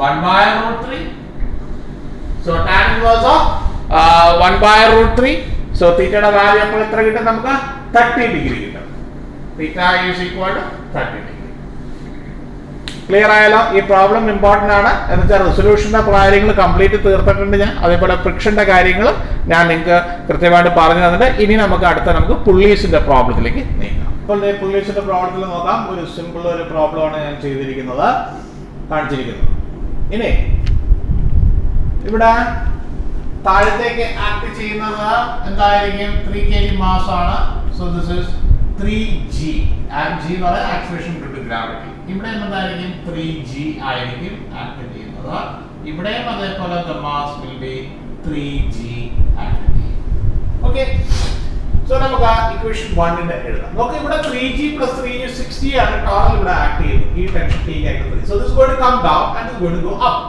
1 by root 3. so tan inverse of 1 by root 3. so theta യുടെ value അപ്പോൾ എത്ര കിട്ടും? നമുക്ക് 30 degree കിട്ടും. theta is equal to 30 degree. Clear ആയാലോ? ഈ problem important ആണ്. എന്ന് വെച്ചാൽ റെസൊല്യൂഷൻ്റെ കാര്യങ്ങൾ കംപ്ലീറ്റ് തീർത്തിട്ടുണ്ട് ഞാൻ. അതേപോലെ ഫ്രിക്ഷൻ്റെ കാര്യങ്ങൾ ഞാൻ നിങ്ങൾക്ക് കൃത്യമായിട്ട് പറഞ്ഞു തന്നിട്ട് ഇനി നമുക്ക് നമുക്ക് പുള്ളീസിൻ്റെ പ്രോബ്ലത്തിലേക്ക് നീങ്ങാം. അപ്പോൾ പുള്ളീസിൻ്റെ പ്രോബ്ലത്തിൽ നോക്കാം. ഒരു സിമ്പിൾ ഒരു പ്രോബ്ലമാണ് ഞാൻ ചെയ്തിരിക്കുന്നത്, കാണിച്ചിരിക്കുന്നത്. ഇനി ഇവിടെ താഴത്തേക്ക് ആക്ട് ചെയ്യുന്നത് എന്തായിരിക്കും? 3 kg മാസ് ആണ്. So this is 3g. g എന്ന് പറയുന്നത് ആക്സിലറേഷൻ ഡ്യൂ ടു ഗ്രാവിറ്റി. ഇവിടെ എന്തായിരിക്കും? 3g ആയിരിക്കും ആക്ട് ചെയ്യുന്നത്. ഇവിടെയും അതേപോലെ the mass will be 3g act ചെയ്യും. ഓക്കെ, സോ നമുക്ക് ഇക്വേഷൻ 1 ന്റെ എഴുതാം. നോക്ക്, ഇവിടെ 3g plus 3g 6g ആണ് ടോട്ടൽ ഇവിടെ ആക്ട് ചെയ്യുന്നത്. ഈ ടെൻഷൻ t ആയിട്ട് 3. So this is going to come down and this is going to go up.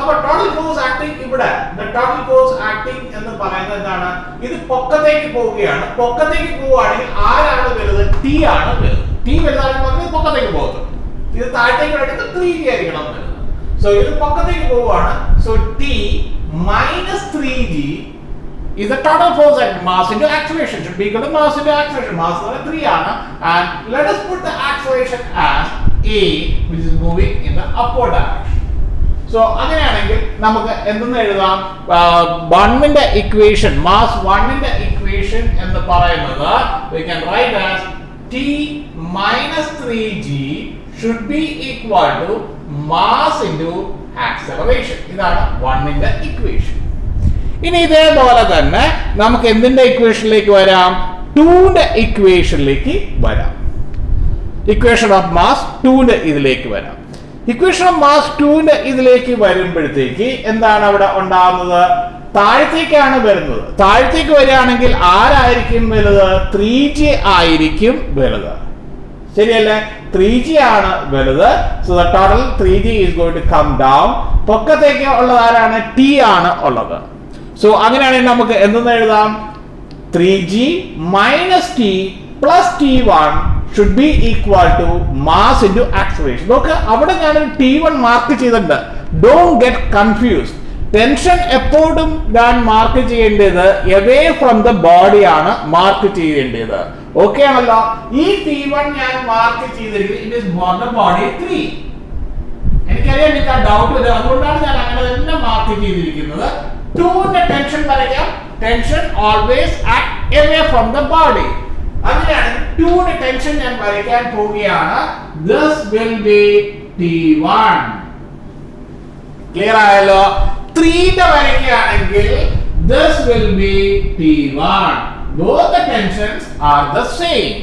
അപ്പോൾ ടോട്ടൽ ഫോഴ്സ് ആക്ടിങ് ഇവിടെ the total force acting എന്ന് പറയുന്നത് എന്താണ്? ഇത് പൊക്കത്തേക്ക് പോവുകയാണ്. പൊക്കത്തേക്ക് പോവുകയാണെങ്കിൽ ആരാണ് വലുത്? t ആണ് വലുത്. t വലുതാണെന്ന് പറഞ്ഞാൽ പൊക്കത്തേക്ക് പോകുന്നത്. ഇത് താഴത്തേക്ക് എടുത്ത് 3g ആയിരിക്കണം വലുത്. സോ ഇത് പൊക്കത്തേക്ക് പോവുകയാണ്. So t minus 3g is the total force at mass into acceleration. Should be equal to mass into acceleration. Mass is 3 ആണ്. And let us put the acceleration as a, which is moving in the upward direction. So അങ്ങനെയാണെങ്കിൽ നമുക്ക് എന്തെന്ന് എഴുതാം? 1 ന്റെ equation, mass 1 ന്റെ equation എന്ന് പറയുന്നത് we can write as t minus 3g should be equal to mass into acceleration. ഇതാണ് 1 ന്റെ ഇക്വേഷൻ. ഇനി ഇതേപോലെ തന്നെ നമുക്ക് എന്തിന്റെ ഇക്വേഷനിലേക്ക് വരാം? 2 ന്റെ ഇക്വേഷനിലേക്ക് വരാം. ഇക്വേഷൻ ഓഫ് മാസ് 2 ന്റെ ഇതിലേക്ക് വരാം. ഇക്വേഷൻ ഓഫ് മാസ് 2 ന്റെ ഇതിലേക്ക് വരുമ്പോഴത്തേക്ക് എന്താണ് അവിടെ ഉണ്ടാകുന്നത്? താഴത്തേക്കാണ് വരുന്നത്. താഴത്തേക്ക് വരികയാണെങ്കിൽ ആരായിരിക്കും വലുത്? 3g ആയിരിക്കും വലുത്. ശരിയല്ലേ? 3g ആണ് വലുത്. So the total 3g is going to come down. പൊക്കത്തേക്ക് ഉള്ളത് ആരാണ്? t ആണ് ഉള്ളത്. സോ അങ്ങനെയാണെങ്കിൽ നമുക്ക് എന്തെന്ന് എഴുതാം? 3g minus t plus t1 should be equal to mass into acceleration. നോക്ക്, അവിടെ ഞാനൊരു t1 മാർക്ക് ചെയ്തിട്ടുണ്ട്. Don't get confused. ടെൻഷൻ എപ്പോഴും ഞാൻ മാർക്ക് ചെയ്യേണ്ടത് away from the body ആണ് മാർക്ക് ചെയ്യേണ്ടത്. ഓക്കെ ആണല്ലോ? ഈ t1 ഞാൻ മാർക്ക് ചെയ്തിരിക്കുന്നത് it is on the body 3. എനിക്കറിയാം എനിക്ക് ആ ഡൗട്ട് വരും. അതുകൊണ്ടാണ് ഞാൻ അങ്ങനെ തന്നെ മാർക്ക് ചെയ്തിരിക്കുന്നത്. 2 ന്റെ ടെൻഷൻ വരയ്ക്കാം. Tension always act away from the body. അങ്ങനെയാണ് 2 ന്റെ ടെൻഷൻ ഞാൻ വരയ്ക്കാൻ പോവുകയാണ്. This will be T1. Clear ആയല്ലോ? 3 ന്റെ വരയ്ക്കുകയാണെങ്കിൽ this will be T1. Both the tensions are the same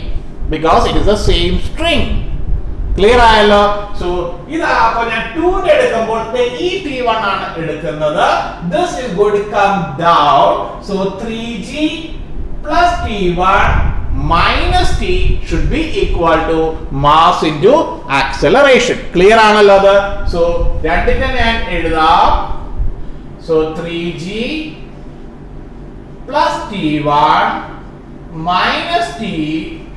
because it is the same string. Clear ആയല്ലോ? സോ ഇതാ അപ്പോൾ ഞാൻ 2 ന്റെ എടുക്കുമ്പോൾ ഈ T1 ആണ് എടുക്കുന്നത്. This is going to come down. So 3g plus T1 minus t should be equal to mass into acceleration. Clear ആണല്ലോ അത്? സോ രണ്ടിനെ ഞാൻ എഴുതാം. So 3g plus t1 minus t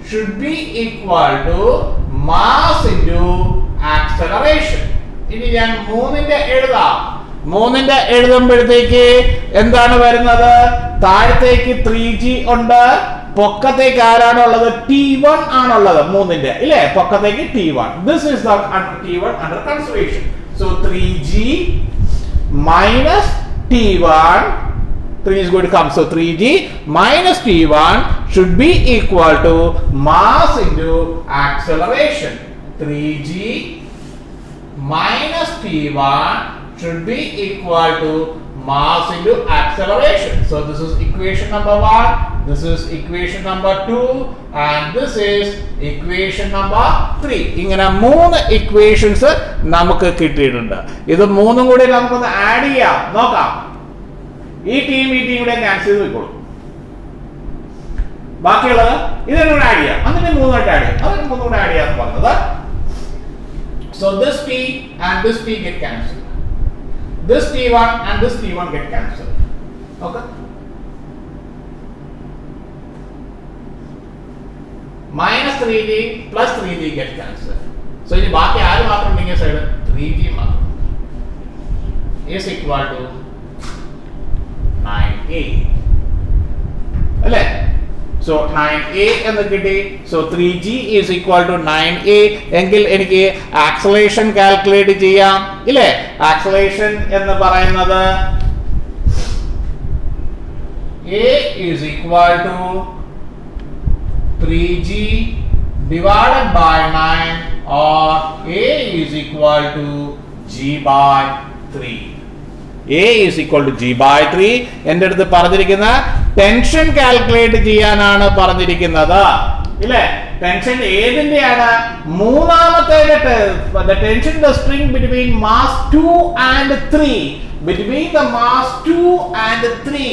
should be equal to mass into acceleration. ഇനി ഞാൻ 3ന്റെ എഴുതാം. 3ന്റെ എഴുതുമ്പോഴത്തേക്ക് എന്താണ് വരുന്നത്? താഴത്തേക്ക് 3g ഉണ്ട്. പൊക്കത്തേക്ക് ആരാണ് ഉള്ളത്? t1 ആണുള്ളത് 3ന്റെ, ഇല്ലേ? പൊക്കത്തേക്ക് t1. This is the t1 under consideration. So 3g minus t1, 3 is going to come. So 3g minus t1 should be equal to mass into acceleration. 3g minus t1 should be equal to mass into acceleration. So this is equation number 1, this is equation number 2, and this is equation number 3. ഇങ്ങനെ 3 equations നമുക്ക് കിട്ടിയിട്ടുണ്ട്. ഇത് മൂന്നും കൂടി നമുക്കൊന്ന് add ചെയ്യാം. നോക്കാം. ഈ ടീം കൂടെ ക്യാൻസൽ ചെയ്ത് വെക്കോളൂ. ബാക്കിയുള്ളത് ഇതെല്ലാം കൂടെ ആഡ് ചെയ്യാം. അങ്ങനെ 3 ആയിട്ട് ആഡ് ചെയ്യാം. അതിന് 3 കൂടെ ആഡ് ചെയ്യാന്ന് പറഞ്ഞത്. So this t and this t get cancelled. This t1 and this t1 get cancelled. Okay? Minus 3d plus 3d get cancelled. So ini ബാക്കി ആര് മാത്രം ഉണ്ടെങ്കിൽ സൈഡ് 3g മാത്രം is equal to 9a. അല്ലേ? So 9a എന്ന് കിട്ടി. So 3g is equal to 9a. എങ്കിൽ എനിക്ക് ആക്സലറേഷൻ കാൽക്കുലേറ്റ് ചെയ്യാം, ഇല്ലേ? ആക്സലറേഷൻ എന്ന് പറയുന്നത് a is equal to 3g divided by 9 or a is equal to g by 3. A is equal to G by 3. എൻ്റെ അടുത്ത് പറഞ്ഞിരിക്കുന്ന ടെൻഷൻ കാൽക്കുലേറ്റ് ചെയ്യാനാണ് പറഞ്ഞിരിക്കുന്നത് ഇല്ലേ? ടെൻഷൻ ഏതിന്റെയാണ്? മൂന്നാമത്തെ tension the string between mass 2 and 3. Between the mass 2 and 3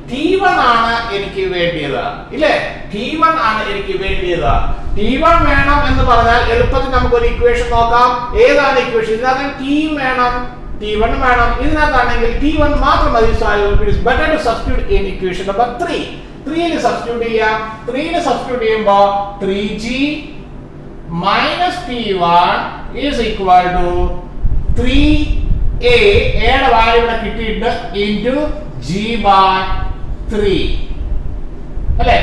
T1 ആണ് എനിക്ക് വേണ്ടിയത് ഇല്ലേ? T1 ആണ് എനിക്ക് വേണ്ടിയത്. T1 വേണം എന്ന് പറഞ്ഞാൽ എളുപ്പത്തിൽ നമുക്ക് ഒരു ഇക്വേഷൻ നോക്കാം. ഏതാണ് ഇക്വേഷൻ? ഇതിനകത്ത് T വേണം, T1 വേണം. ഇതിനകത്താണെങ്കിൽ T1 മാത്രം മതി. So it is better to substitute in equation number 3. 3 ൽ സബ്സ്റ്റിറ്റ്യൂട്ട് ചെയ്യാം. 3 ൽ സബ്സ്റ്റിറ്റ്യൂട്ട് ചെയ്യുമ്പോൾ 3G minus T1 is equal to 3A യുടെ വാല്യൂ ഇവിടെ കിട്ടിയിട്ട് into G by 3 അല്ലേ?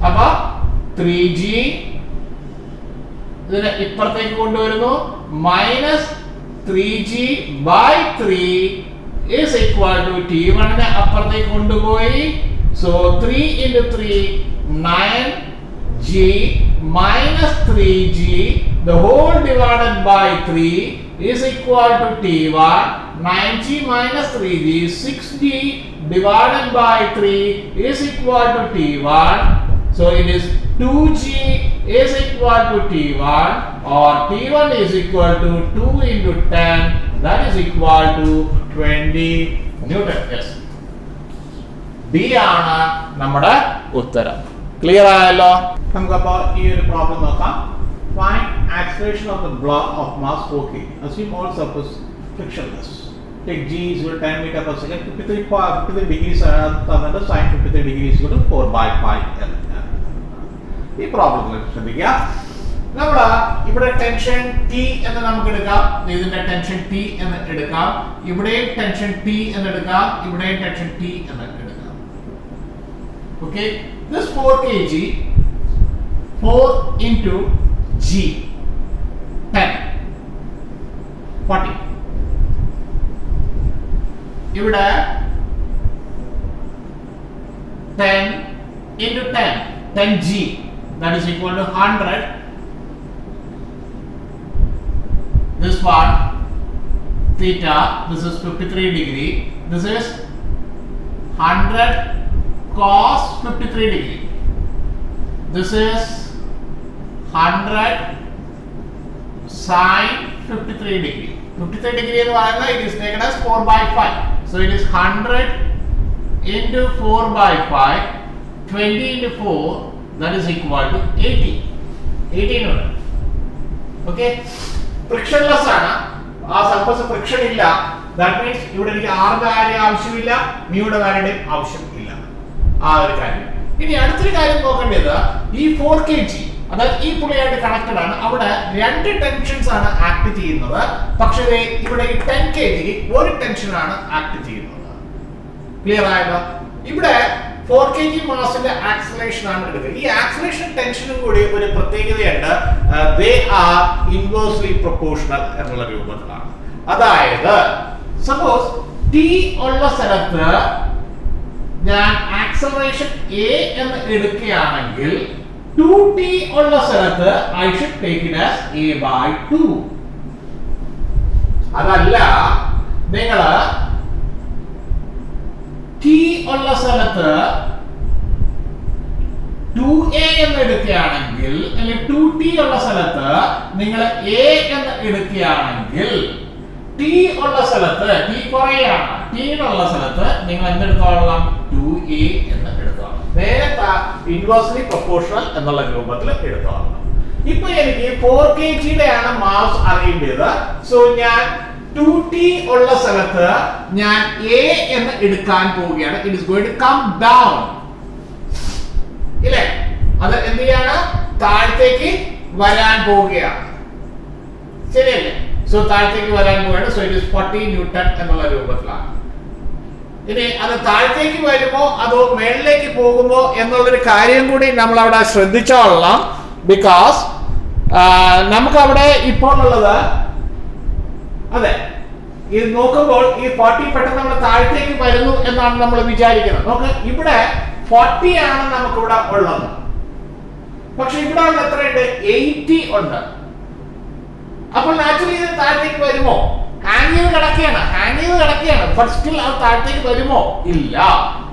അപ്പൊ 3G ഇതിനെ ഇപ്പുറത്തേക്ക് കൊണ്ടുവരുന്നു minus 3G by 3 is equal to T1 നെ അപ്പുറത്തേക്ക് കൊണ്ടുപോയി. So 3 into 3 9G minus 3G the whole divided by 3 is equal to T1. 9G minus 3G 6G divided by 3 is equal to T1. So it is 2G is equal to T1 or T1 is equal to 2 into 10 that is equal to 20 Newton. Yes. D ആണ് നമ്മുടെ ഉത്തരം. Clear ആയല്ലോ? നമുക്കപ്പോൾ ഈ ഒരു problem നോക്കാം. Find acceleration of the block of mass 4 kg. Assume all surface frictionless. Take G is equal to 10 meter per second. 53 degrees തന്നിട്ട് sin 53 degrees equal to 4 by 5 L. ഈ പ്രോബ്ലത്തിൽ ശ്രദ്ധിക്കുക. നമ്മൾ ഇവിടെ ടെൻഷൻ T എന്ന് നമുക്ക് എടുക്കാം. ഇതിന്റെ ടെൻഷൻ T എന്ന് എടുക്കാം. ഇവിടെയും ടെൻഷൻ T എന്ന് എടുക്കാം. ഇവിടെയും ടെൻഷൻ T എന്ന് എടുക്കാം. Okay, this 4 kg 4 into G 10 40. ഇവിടെ 10 into 10 10G that is equal to 100. This part theta, this is 53 degree, this is 100 cos 53 degree. This is 100 sin 53 degree. 53 degree എന്ന് പറയുന്നത് it is taken as 4 by 5. So it is 100 into 4 by 5, 20 into 4 that is equal to 80. 18 ഉണ്ട്. Okay? Frictionless ആണ്. ആ surface friction ഇല്ല. That means ഇവിടെ എനിക്ക് ആറിന്റെ കാര്യം ആവശ്യമില്ല, മ്യൂയുടെ കാര്യം ആവശ്യമില്ല. ആ ഒരു കാര്യം. ഇനി അടുത്തൊരു കാര്യം നോക്കേണ്ടത് ഈ 4 kg അതായത് ഈ പുള്ളിയായിട്ട് കണക്റ്റഡ് ആണ്. അവിടെ രണ്ട് ടെൻഷൻസ് ആണ് ആക്ട് ചെയ്യുന്നത്. പക്ഷേ ഇവിടെ ഈ 10 kg ഒരു ടെൻഷൻ ആണ് ആക്ട് ചെയ്യുന്നത്. ക്ലിയർ ആയല്ലോ? ഇവിടെ 4 kg മാസിന്റെ ആക്സിലറേഷൻ ആണ് എടുക്കുന്നത്. ഈ ആക്സിലറേഷൻ ടെൻഷനും കൂടി ഒരു പ്രത്യേകതയുണ്ട്. ദേ ആർ ഇൻവേഴ്സ്ലി പ്രൊപ്പോർഷണൽ എന്നുള്ള രൂപത്തിലാണ്. അതായത് സപ്പോസ് ടി ഉള്ള സ്ഥലത്ത് ഞാൻ ആക്സിലറേഷൻ a എന്ന് എടുക്കുകയാണെങ്കിൽ 2t ഉള്ള സ്ഥലത്ത് I should take it as a by 2. അതല്ല നിങ്ങൾ t ഉള്ള സ്ഥലത്ത് 2a എന്ന് എടുക്കുകയാണെങ്കിൽ അല്ലെങ്കിൽ 2t ഉള്ള സ്ഥലത്ത് നിങ്ങൾ a എന്ന് എടുക്കുകയാണെങ്കിൽ t ഉള്ള സ്ഥലത്ത് t കുറയാണ്. t ഉള്ള സ്ഥലത്ത് നിങ്ങൾ എന്തെടുത്തോളാം? 2a എന്ന് എടുത്തോളാം. നേരത്തെ ഇൻവേഴ്സ്ലി പ്രൊപ്പോർഷണൽ എന്നുള്ള രൂപത്തിൽ എടുത്തോളാം. ഇപ്പൊ എനിക്ക് 4 kg യുടെ ആണ് മാസ് അറിയേണ്ടത്. സോ ഞാൻ 2t ഉള്ള സ്ഥലത്ത് ഞാൻ a എന്ന് എടുക്കാൻ പോവുകയാണ്. It is going to come down. ഇല്ലേ? അത് എന്ത് ചെയ്യാണ്? താഴത്തേക്ക് വരാൻ പോവുകയാണ്. ശരിയല്ലേ? സോ താഴത്തേക്ക് വരാൻ പോവുകയാണ്. സോ ഇറ്റ് ഈസ് 40 ന്യൂട്ടൺ എന്നുള്ള രൂപത്തിലാണ്. ഇനി അത് താഴത്തേക്ക് വരുമോ അതോ മേളിലേക്ക് പോകുമോ എന്നുള്ളൊരു കാര്യം കൂടി നമ്മൾ അവിടെ ശ്രദ്ധിച്ചോളാം. ബിക്കോസ് നമുക്ക് അവിടെ ഇപ്പോൾ ഉള്ളത് അതെ ഇത് നോക്കുമ്പോൾ ഈ 40 പെട്ടെന്ന് നമ്മൾ താഴത്തേക്ക് വരുന്നു എന്നാണ് നമ്മൾ വിചാരിക്കുന്നത്. നോക്ക്, ഇവിടെ 40 ആണ് നമുക്ക് ഇവിടെ ഉള്ളത്. പക്ഷെ ഇവിടെ എത്രയുണ്ട്? 80 ഉണ്ട്. അപ്പോൾ നാച്ചുറലി ഇത് താഴത്തേക്ക് വരുമോ? ഹാങ് ചെയ്ത് കിടക്കുകയാണ്. ബട്ട് സ്റ്റിൽ അത് താഴത്തേക്ക് വരുമോ? ഇല്ല.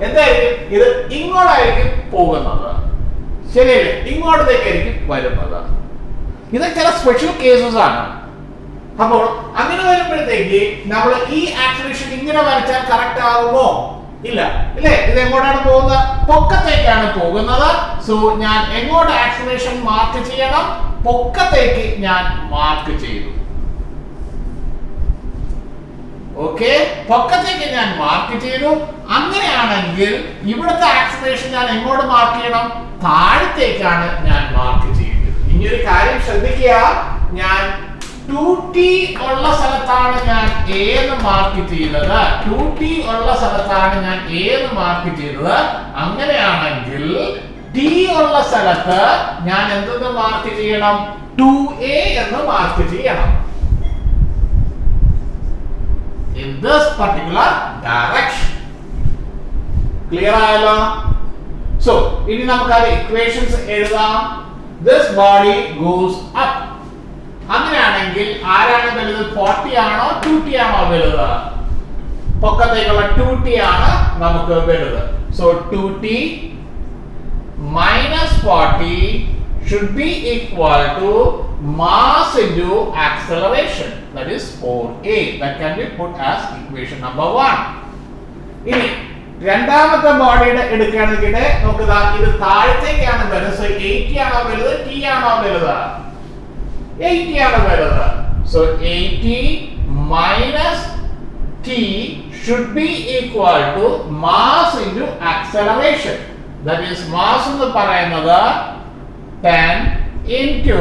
എന്തായിരിക്കും? ഇത് ഇങ്ങോട്ടായിരിക്കും പോകുന്നത്. ശരിയല്ലേ? ഇങ്ങോട്ടേക്കായിരിക്കും വരുന്നത്. ഇത് ചില സ്പെഷ്യൽ കേസസ് ആണ്. അപ്പോൾ അങ്ങനെ വരുമ്പോഴത്തേക്ക് നമ്മൾ ഈ ആക്സിലറേഷൻ ഇങ്ങനെ വരച്ചാൽ കറക്റ്റ് ആകുമോ? ഇല്ല. ഇല്ലേ? ഇത് എങ്ങോട്ടാണ് പോകുന്നത്? പൊക്കത്തേക്കാണ് പോകുന്നത്. സോ ഞാൻ എങ്ങോട്ട് ആക്സിലറേഷൻ മാർക്ക് ചെയ്യണം? പൊക്കത്തേക്ക് ഞാൻ മാർക്ക് ചെയ്തു. ഓക്കെ, പൊക്കത്തേക്ക് ഞാൻ മാർക്ക് ചെയ്തു. അങ്ങനെയാണെങ്കിൽ ഇവിടുത്തെ ആക്സിലറേഷൻ ഞാൻ എങ്ങോട്ട് മാർക്ക് ചെയ്യണം? താഴത്തേക്കാണ് ഞാൻ മാർക്ക് ചെയ്യുന്നത്. ഇനി ഒരു കാര്യം ശ്രദ്ധിക്കുക, ഞാൻ 2t ഉള്ള സ്ഥലത്താണ് ഞാൻ A എന്ന് മാർക്ക് ചെയ്തത്. 2t ഉള്ള സ്ഥലത്താണ് ഞാൻ A എന്ന് മാർക്ക് ചെയ്തത്. അങ്ങനെയാണെങ്കിൽ t ഉള്ള സ്ഥലത്ത് ഞാൻ എന്തെന്ന് മാർക്ക് ചെയ്യണം? 2a എന്ന് മാർക്ക് ചെയ്യണം. In this particular direction. Clear ആയല്ലോ? So ഇനി നമുക്ക് ആ ഇക്വേഷൻസ് എഴുതാം. This body goes up. അങ്ങനെയാണെങ്കിൽ ആരാണ് വലുത്? 40 ആണോ 2t ആണോ വലുത്? പൊക്കത്തേക്കുള്ള 2t ആണ് നമുക്ക് വലുത്. So 2t minus 40 should be equal to mass into acceleration, that is 4a. That can be put as equation number 1. ഇനി രണ്ടാമത്തെ ബോഡിയുടെ എടുക്കുകയാണെങ്കിൽ നോക്കുക, ഇത് താഴത്തേക്കാണ് വരുന്നത്. സോ 80 ആണോ വലുത്? t ആണോ വലുത്? 80 ആണ് വരുന്നത്. So 80 minus t should be equal to mass into acceleration. That is mass എന്ന് പറയുന്നത് 10 into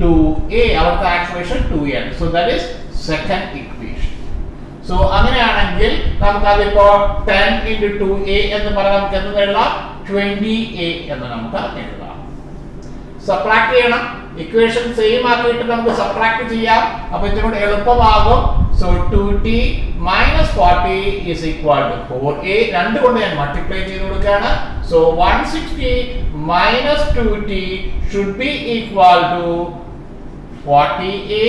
2a. അവിടുത്തെ ആക്സിലറേഷൻ 2a ആണ്. So that is second equation. So അങ്ങനെയാണെങ്കിൽ നമുക്ക് അതിപ്പോ 10 into 2a എന്ന് പറഞ്ഞാൽ നമുക്ക് എന്ത് എഴുതാം? 20a എന്ന് നമുക്ക് എഴുതാം. സബ്ട്രാക്ട് ചെയ്യണം. ഇക്വേഷൻ സെയിം ആക്കിയിട്ട് നമുക്ക് സബ്ട്രാക്ട് ചെയ്യാം. അപ്പോൾ ഇത്തിരി കൂടി എളുപ്പമാകും. So 2t minus 40 is equal to 4a. രണ്ട് കൊണ്ട് ഞാൻ മൾട്ടിപ്ലൈ ചെയ്ത് കൊടുക്കുകയാണ്. So 160 minus 2t should be equal to 40a.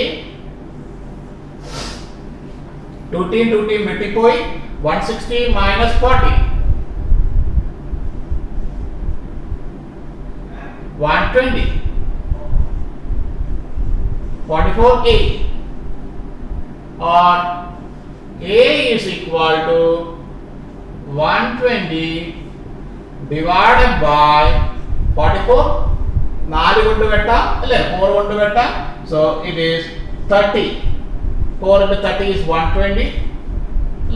2t വെട്ടിപ്പോയി. 160 minus 40 120. 44a, or a is equal to 120 divided by 44. 4 കൊണ്ട് വെട്ടാം അല്ലേ? 4 കൊണ്ട് വെട്ടാം. So it is 30. 4 into 30 is 120.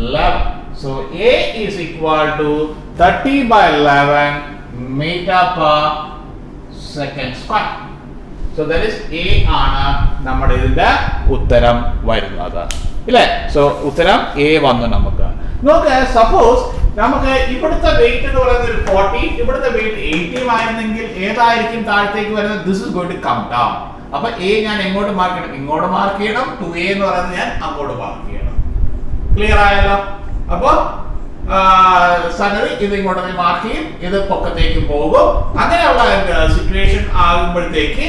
11. So a is equal to 30 by 11 meter per second square. So that is a ആണ് നമ്മുടെ ഇതിന്റെ ഉത്തരം വരുന്നത്. ഇല്ലേ? So ഉത്തരം a വന്നു. നമുക്ക് നോക്ക്, സപ്പോസ് നമുക്ക് ഇവിടുത്തെ വെയിറ്റ് എന്ന് പറയുന്നത് ഒരു 40, ഇവിടുത്തെ വെയിറ്റ് 80 ആയിരുന്നെങ്കിൽ ഏതായിരിക്കും താഴത്തേക്ക് വരുന്നത്? This is going to come down. അപ്പൊ a ഞാൻ എങ്ങോട്ട് മാർക്ക് ചെയ്യണം? ഇങ്ങോട്ട് മാർക്ക് ചെയ്യണം. 2a എന്ന് പറയുന്നത് ഞാൻ അങ്ങോട്ട് മാർക്ക് ചെയ്യണം. ക്ലിയർ ആയല്ലോ? അപ്പൊ സംഗതി ഇത് ഇങ്ങോട്ട് മാർക്ക് ചെയ്യും, ഇത് പൊക്കത്തേക്ക് പോകും. അങ്ങനെയുള്ള സിറ്റുവേഷൻ ആകുമ്പോഴത്തേക്ക്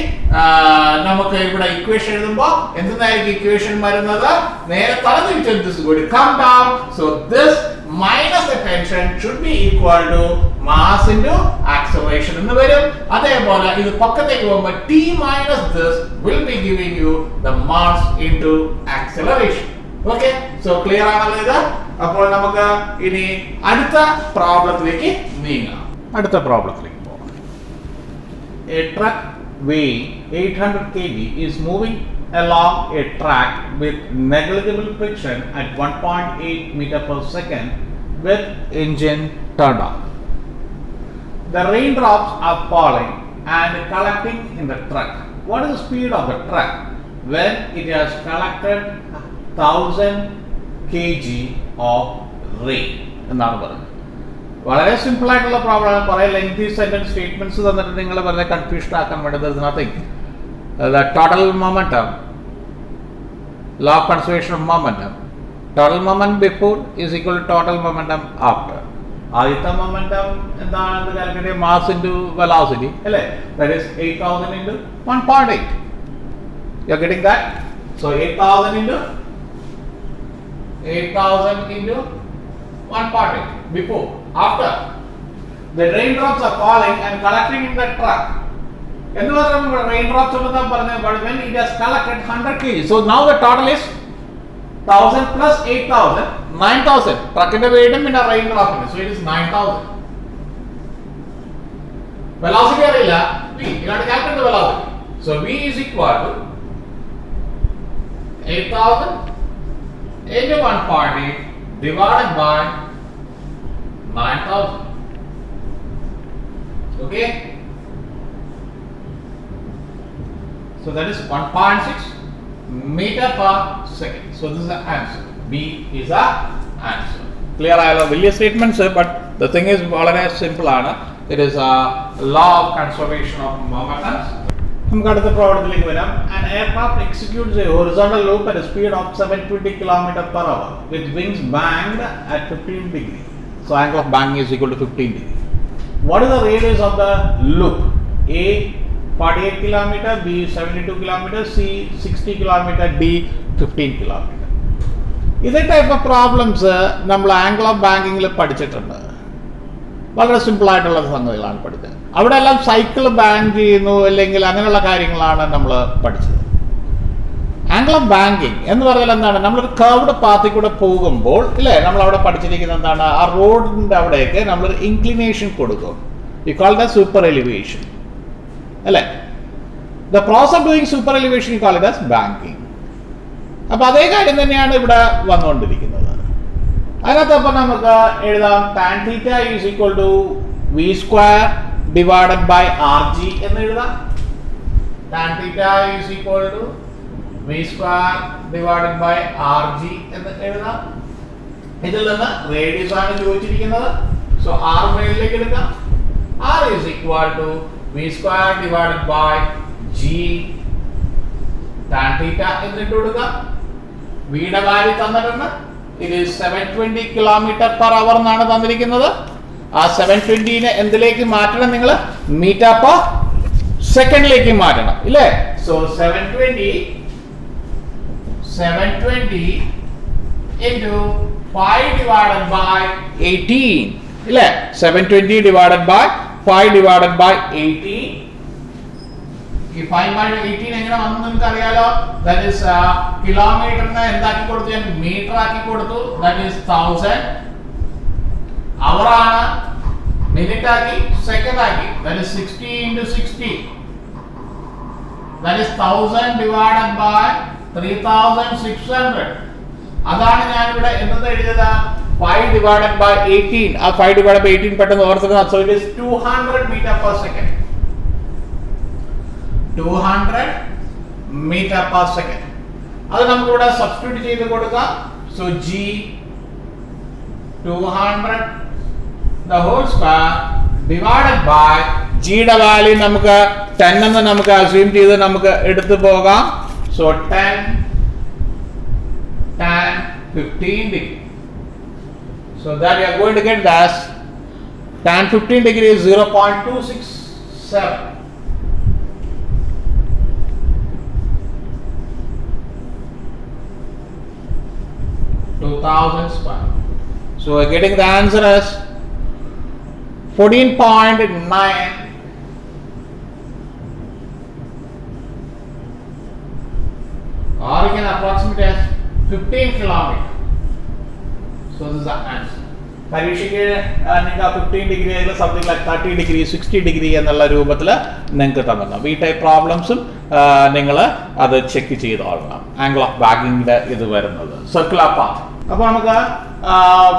നമുക്ക് ഇവിടെ ഇക്വേഷൻ എഴുതുമ്പോൾ എന്തായിരിക്കും ഇക്വേഷൻ വരുന്നത്? നേരെ തലതിരിച്ച് this going to come down. So this minus the tension should be equal to mass into acceleration എന്ന് വരും. അതേപോലെ ഇത് പൊക്കത്തേക്ക് പോകുമ്പോൾ t minus this will be giving you the mass into acceleration. Okay, so clear ആണല്ലോ ഇത്? അപ്പോൾ നമുക്ക് ഇനി അടുത്ത പ്രോബ്ലത്തിലേക്ക് നീങ്ങാം. അടുത്ത പ്രോബ്ലത്തിലേക്ക് പോകാം. A truck weighing 800 kg is moving along a track with negligible friction at 1.8 meter per second with engine turned on. The raindrops are falling and collecting in the truck. What is the speed of the truck when it has collected 1000 kg of rain? എന്നാണ് പറയുന്നത്. വളരെ simple ആയിട്ടുള്ള problem. കുറേ lengthy sentence statements തന്നിട്ട് നിങ്ങൾ വെറുതെ confusion ആക്കാൻ വേണ്ടത് nothing. The total momentum, law of conservation of momentum, total moment before is equal to total momentum after. ആദ്യത്തെ മൊമെന്റം എന്താണെന്ന് കാൽക്കുലേറ്റ് മാസ് ഇൻറ്റു വെലോസിറ്റി അല്ലേ? That is 8000 into 1.8. You are getting that? So 8000 into 8,000 into 140. Before, after, the raindrops are falling and collecting in the truck. Raindrops, but when it has collected 100 kg. So now the total is 1000 plus 8,000, 9,000. Truck in the weight in a raindrop. So it is 9,000. Velocity arilla, V. You have to calculate the velocity. So V is equal to 8,000 into 140 divided by 9,000. Okay. So that is 1.6 meter per second. So this is the answer. B is the answer. Clear? I have various statements, but the thing is very simple. It is a law of conservation of momentum. An aircraft executes a horizontal loop at a speed of 720 km per hour with wings banged at 15 degrees. So angle of bang is equal to 15 degrees. What is the radius of the loop? A 48 km, B 72 km, C 60 km, D 15 km. This type of problems നമ്മൾ angle of banking പഠിച്ചിട്ടുണ്ട്. വളരെ simple ആയിട്ടുള്ള സംഗതികളാണ് പഠിച്ചത്. അവിടെ എല്ലാം cycle bank ചെയ്യുന്നു അല്ലെങ്കിൽ അങ്ങനെയുള്ള കാര്യങ്ങളാണ് നമ്മൾ പഠിച്ചത്. ആംഗിൾ ഓഫ് ബാങ്കിങ് എന്ന് പറഞ്ഞാൽ എന്താണ്? നമ്മളൊരു കർവ്ഡ് പാത്തിൽ കൂടെ പോകുമ്പോൾ ഇല്ലേ, നമ്മൾ അവിടെ പഠിച്ചിരിക്കുന്നത് എന്താണ്? ആ റോഡിൻ്റെ അവിടേക്ക് നമ്മളൊരു ഇൻക്ലിനേഷൻ കൊടുക്കും. You call the super elevation അല്ലേ? The process of doing super elevation you call it as banking. അപ്പോൾ അതേ കാര്യം തന്നെയാണ് ഇവിടെ വന്നുകൊണ്ടിരിക്കുന്നത്. അതിനകത്തപ്പം നമുക്ക് എഴുതാം tan theta is equal to v square divided by rg എന്ന് എഴുതാം. tan theta is equal to v square divided by rg എന്ന് എഴുതാം. ഇതിൽ നിന്ന് റേഡിയസ് ആണ് ചോദിച്ചിരിക്കുന്നത്. സോ r മേളിലേക്ക് എടുക്കാം. r is equal to v square divided by g tan theta എന്നിട്ട് കൊടുക്കാം. v യുടെ വാല്യൂ തന്നിട്ടുണ്ട്. It is 720 km per hour എന്നാണ് തന്നിരിക്കുന്നത്. ആ 720നെ എന്തിലേക്ക് മാറ്റണം? നിങ്ങൾ മീറ്റർ പെർ സെക്കൻഡിലേക്ക് മാറ്റണം ഇല്ലേ? സോ 720 into 5 divided by 18 ഇല്ലേ? 720 divided by 5 divided by 18. ഈ 5 by 18 എങ്ങനെ വന്നു നിങ്ങൾക്ക് അറിയാലോ. ദാറ്റ് ഈസ് കിലോമീറ്ററിനെ എന്താക്കി കൊടുത്തു? ഞാൻ മീറ്റർ ആക്കി കൊടുത്തു. That is 1000. അവർ ആണ് മിനിറ്റ് ആക്കി സെക്കൻഡ് ആക്കി. That is 60 into 60. That is 1000 divided by 3600. അതാണ് ഞാൻ ഇവിടെ എന്ത് എഴുതിയത്? 5 divided by 18. ആ 5 divided by 18 പെട്ടെന്ന് ഓർക്കുക. So it is 200 meter per second. 200 meter per second. അത് നമുക്ക് ഇവിടെ സബ്സ്റ്റിറ്റ്യൂട്ട് ചെയ്ത് കൊടുക്കാം. So g 200 the whole square divided by g യുടെ വാല്യൂ നമുക്ക് 10 എന്ന് നമുക്ക് അസ്യൂം ചെയ്ത് നമുക്ക് എടുത്തു പോകാം. So 10 tan 15 degree. So that you are going to get that tan 15 degree is 0.267. 2000 square. So we are getting the answer as 14.9 or you can approximate as 15 kilometers. So this is the answer. പരീക്ഷയ്ക്ക് നിങ്ങൾക്ക് 15 degree ആയാലും something like 30 degree 60 degree എന്നുള്ള രൂപത്തിൽ നിങ്ങൾക്ക് തന്നിട്ടുണ്ട്. ഈ type പ്രോബ്ലംസും നിങ്ങൾ അത് ചെക്ക് ചെയ്തോളണം. ആംഗിൾ ഓഫ് ബാങ്കിങ്ങിൻ്റെ ഇത് വരുന്നത് സർക്കുലർ പാത്ത്. അപ്പോൾ നമുക്ക്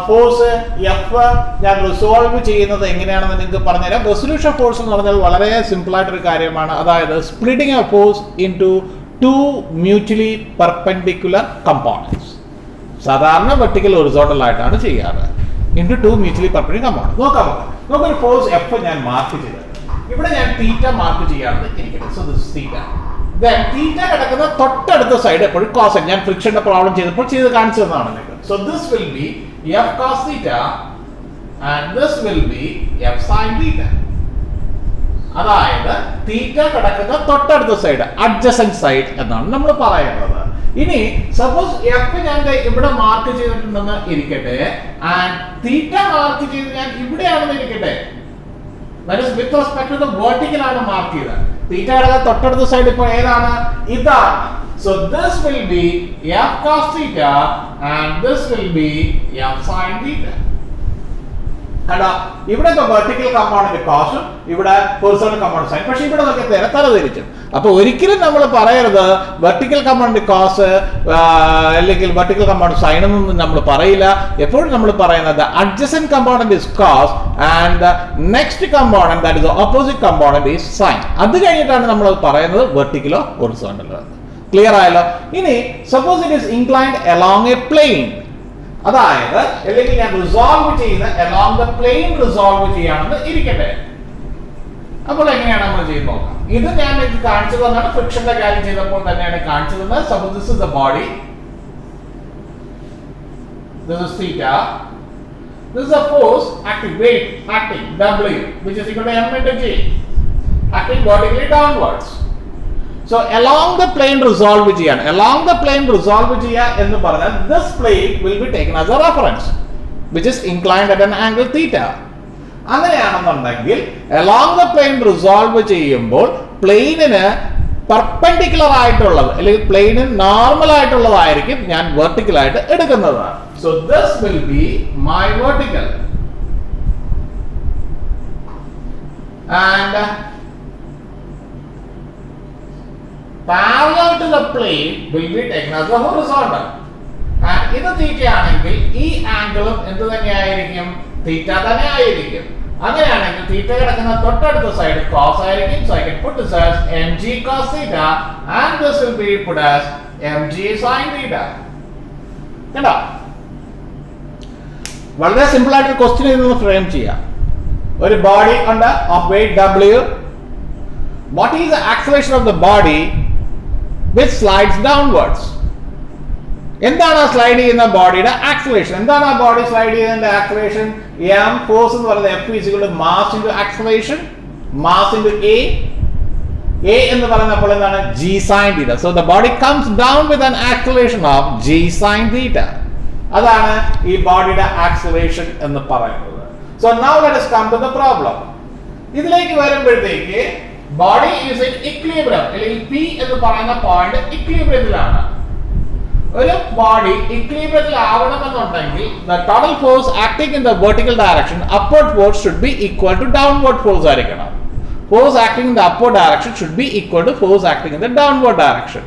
ഫോഴ്സ് എഫ് ഞാൻ റിസോൾവ് ചെയ്യുന്നത് എങ്ങനെയാണെന്ന് നിങ്ങൾക്ക് പറഞ്ഞുതരാം. റെസൊല്യൂഷൻ ഫോഴ്സ് എന്ന് പറഞ്ഞാൽ വളരെ സിമ്പിളായിട്ടൊരു കാര്യമാണ്. അതായത് splitting a force into 2 mutually perpendicular components. സാധാരണ വെർട്ടിക്കൽ ഹൊറിസോണ്ടൽ ആയിട്ടാണ് ചെയ്യാറ്. into 2 mutually perpendicular components. നോക്കാം ഫോഴ്സ് എഫ് ഞാൻ മാർക്ക് ചെയ്തത്. ഇവിടെ ഞാൻ തീറ്റ മാർക്ക് ചെയ്യാമെന്ന് ഇരിക്കുന്നത്. So this theta. Then theta കിടക്കുന്ന തൊട്ടടുത്ത സൈഡ് എപ്പോഴും കോസ്. ഞാൻ ഫ്രിക്ഷന്റെ പ്രോബ്ലം ചെയ്തപ്പോൾ ചെയ്ത് കാണിച്ചു തന്നതാണ് നിങ്ങൾക്ക്. So this will be F cos theta and this will be F sine theta. അതായത് തീറ്റ കിടക്കുന്ന തൊട്ടടുത്ത സൈഡ് അഡ്ജസന്റ് സൈഡ് എന്നാണ് നമ്മൾ പറയുന്നത്. ഇനി സപ്പോസ് എഫ് ഞാൻ ഇവിടെ മാർക്ക് ചെയ്തിട്ടുണ്ടെന്ന് ഇരിക്കട്ടെ, ആൻഡ് തീറ്റ മാർക്ക് ചെയ്ത് ഞാൻ ഇവിടെയാണെന്ന് ഇരിക്കട്ടെ. That is with respect to the vertical ആണ് മാർക്ക് ചെയ്തത്. തീറ്റയുടെ തൊട്ടടുത്ത സൈഡ് ഇപ്പോൾ ഏതാണ്? ഇതാണ്. So this will be f cos theta and this will be f sin theta. കണ്ടോ, ഇവിടെ വെർട്ടിക്കൽ കമ്പോണന്റ് കോസും ഇവിടെ ഹൊറിസോണ്ടൽ കമ്പോണന്റ് സൈൻ. പക്ഷെ ഇവിടെ നമുക്ക് തല തിരിച്ചു. അപ്പൊ ഒരിക്കലും നമ്മൾ പറയരുത് വെർട്ടിക്കൽ കമ്പോണന്റ് കോസ് അല്ലെങ്കിൽ വെർട്ടിക്കൽ കമ്പോണന്റ് സൈൻ എന്നൊന്നും നമ്മൾ പറയില്ല. എപ്പോഴും നമ്മൾ പറയുന്നത് adjacent component is cos and next component that is opposite component is sine. അത് കഴിഞ്ഞിട്ടാണ് നമ്മൾ പറയുന്നത് വെർട്ടിക്കലോ ഹൊറിസോണ്ടലോ. ക്ലിയർ ആയല്ലോ? ഇനി suppose it is inclined along a plane, അതായത് അല്ലെങ്കിൽ ഞാൻ റിസോൾവ് ചെയ്യുന്ന അലോങ് ദ പ്ലെയിൻ റിസോൾവ് ചെയ്യാണെന്ന് ഇരിക്കട്ടെ. അപ്പോൾ എങ്ങനെയാണ് നമ്മൾ ചെയ്ത് നോക്കാം. ഇത് ഞാൻ കാണിച്ചു തന്നാണ്, ഫ്രിക്ഷന്റെ കാര്യം ചെയ്തപ്പോൾ തന്നെയാണ് കാണിച്ചു തന്നത്. Suppose this is the body, this is theta, this is the force acting, weight acting W which is equal to m into g acting vertically downwards. So along the plane resolve ചെയ്യാൻ, along the plane resolve ചെയ്യുക എന്ന് പറഞ്ഞാൽ this plane will be taken as a reference which is inclined at an angle theta. അങ്ങനെയാണെന്നുണ്ടെങ്കിൽ along the plane resolve ചെയ്യുമ്പോൾ പ്ലെയിനിന് perpendicular ആയിട്ടുള്ളത് അല്ലെങ്കിൽ പ്ലെയിനിന് normal ആയിട്ടുള്ളതായിരിക്കും ഞാൻ vertical ആയിട്ട് എടുക്കുന്നത്. So this will be my vertical and parallel to the plane will be taken as a horizontal. And ഇത് തീറ്റ ആണെങ്കിൽ ഈ ആംഗിളും എന്ത് തന്നെയായിരിക്കും? തീറ്റ തന്നെ ആയിരിക്കും. അങ്ങനെയാണെങ്കിൽ തീറ്റ കിടക്കുന്ന തൊട്ടടുത്ത സൈഡ് കോസ് ആയിരിക്കും. So I can put this as mg cos theta and this will be put as mg sin theta. കണ്ടോ, വളരെ സിമ്പിൾ ആയിട്ട് ക്വസ്റ്റ്യൻ ഇതൊന്ന് ഫ്രെയിം ചെയ്യാം. ഒരു ബോഡി ഉണ്ട് of wait W. What is the acceleration of the body which slides downwards? എന്താണ് ആ slide ചെയ്യുന്ന ബോഡിയുടെ ആക്സിലറേഷൻ? എന്താണ് ആ ബോഡി സ്ലൈഡ് ചെയ്യുന്നതിന്റെ ആക്സിലറേഷൻ? m ഫോഴ്സ് എന്ന് പറയുന്നത് F is equal to mass into acceleration, mass into a എന്ന് പറയുന്നപ്പോൾ എന്താണ്? g sin theta. So the body comes down with an acceleration of g sin theta. അതാണ് ഈ ബോഡിയുടെ ആക്സിലറേഷൻ എന്ന് പറയുന്നത്. So now let us come to the problem. ഇതിലേക്ക് വരുമ്പോഴത്തേക്ക് body is in equilibrium, അല്ലെങ്കിൽ P എന്ന് പറയുന്ന പോയിന്റ് ഇക്വിലിബ്രിയത്തിലാണ്. ഒരു body ഇക്വിലിബ്രിയത്തിൽ ആവണമെന്നുണ്ടെങ്കിൽ the total force acting in the vertical direction, upward force should be equal to downward force ആയിരിക്കണം. Force acting in the upward direction should be equal to force acting in the downward direction.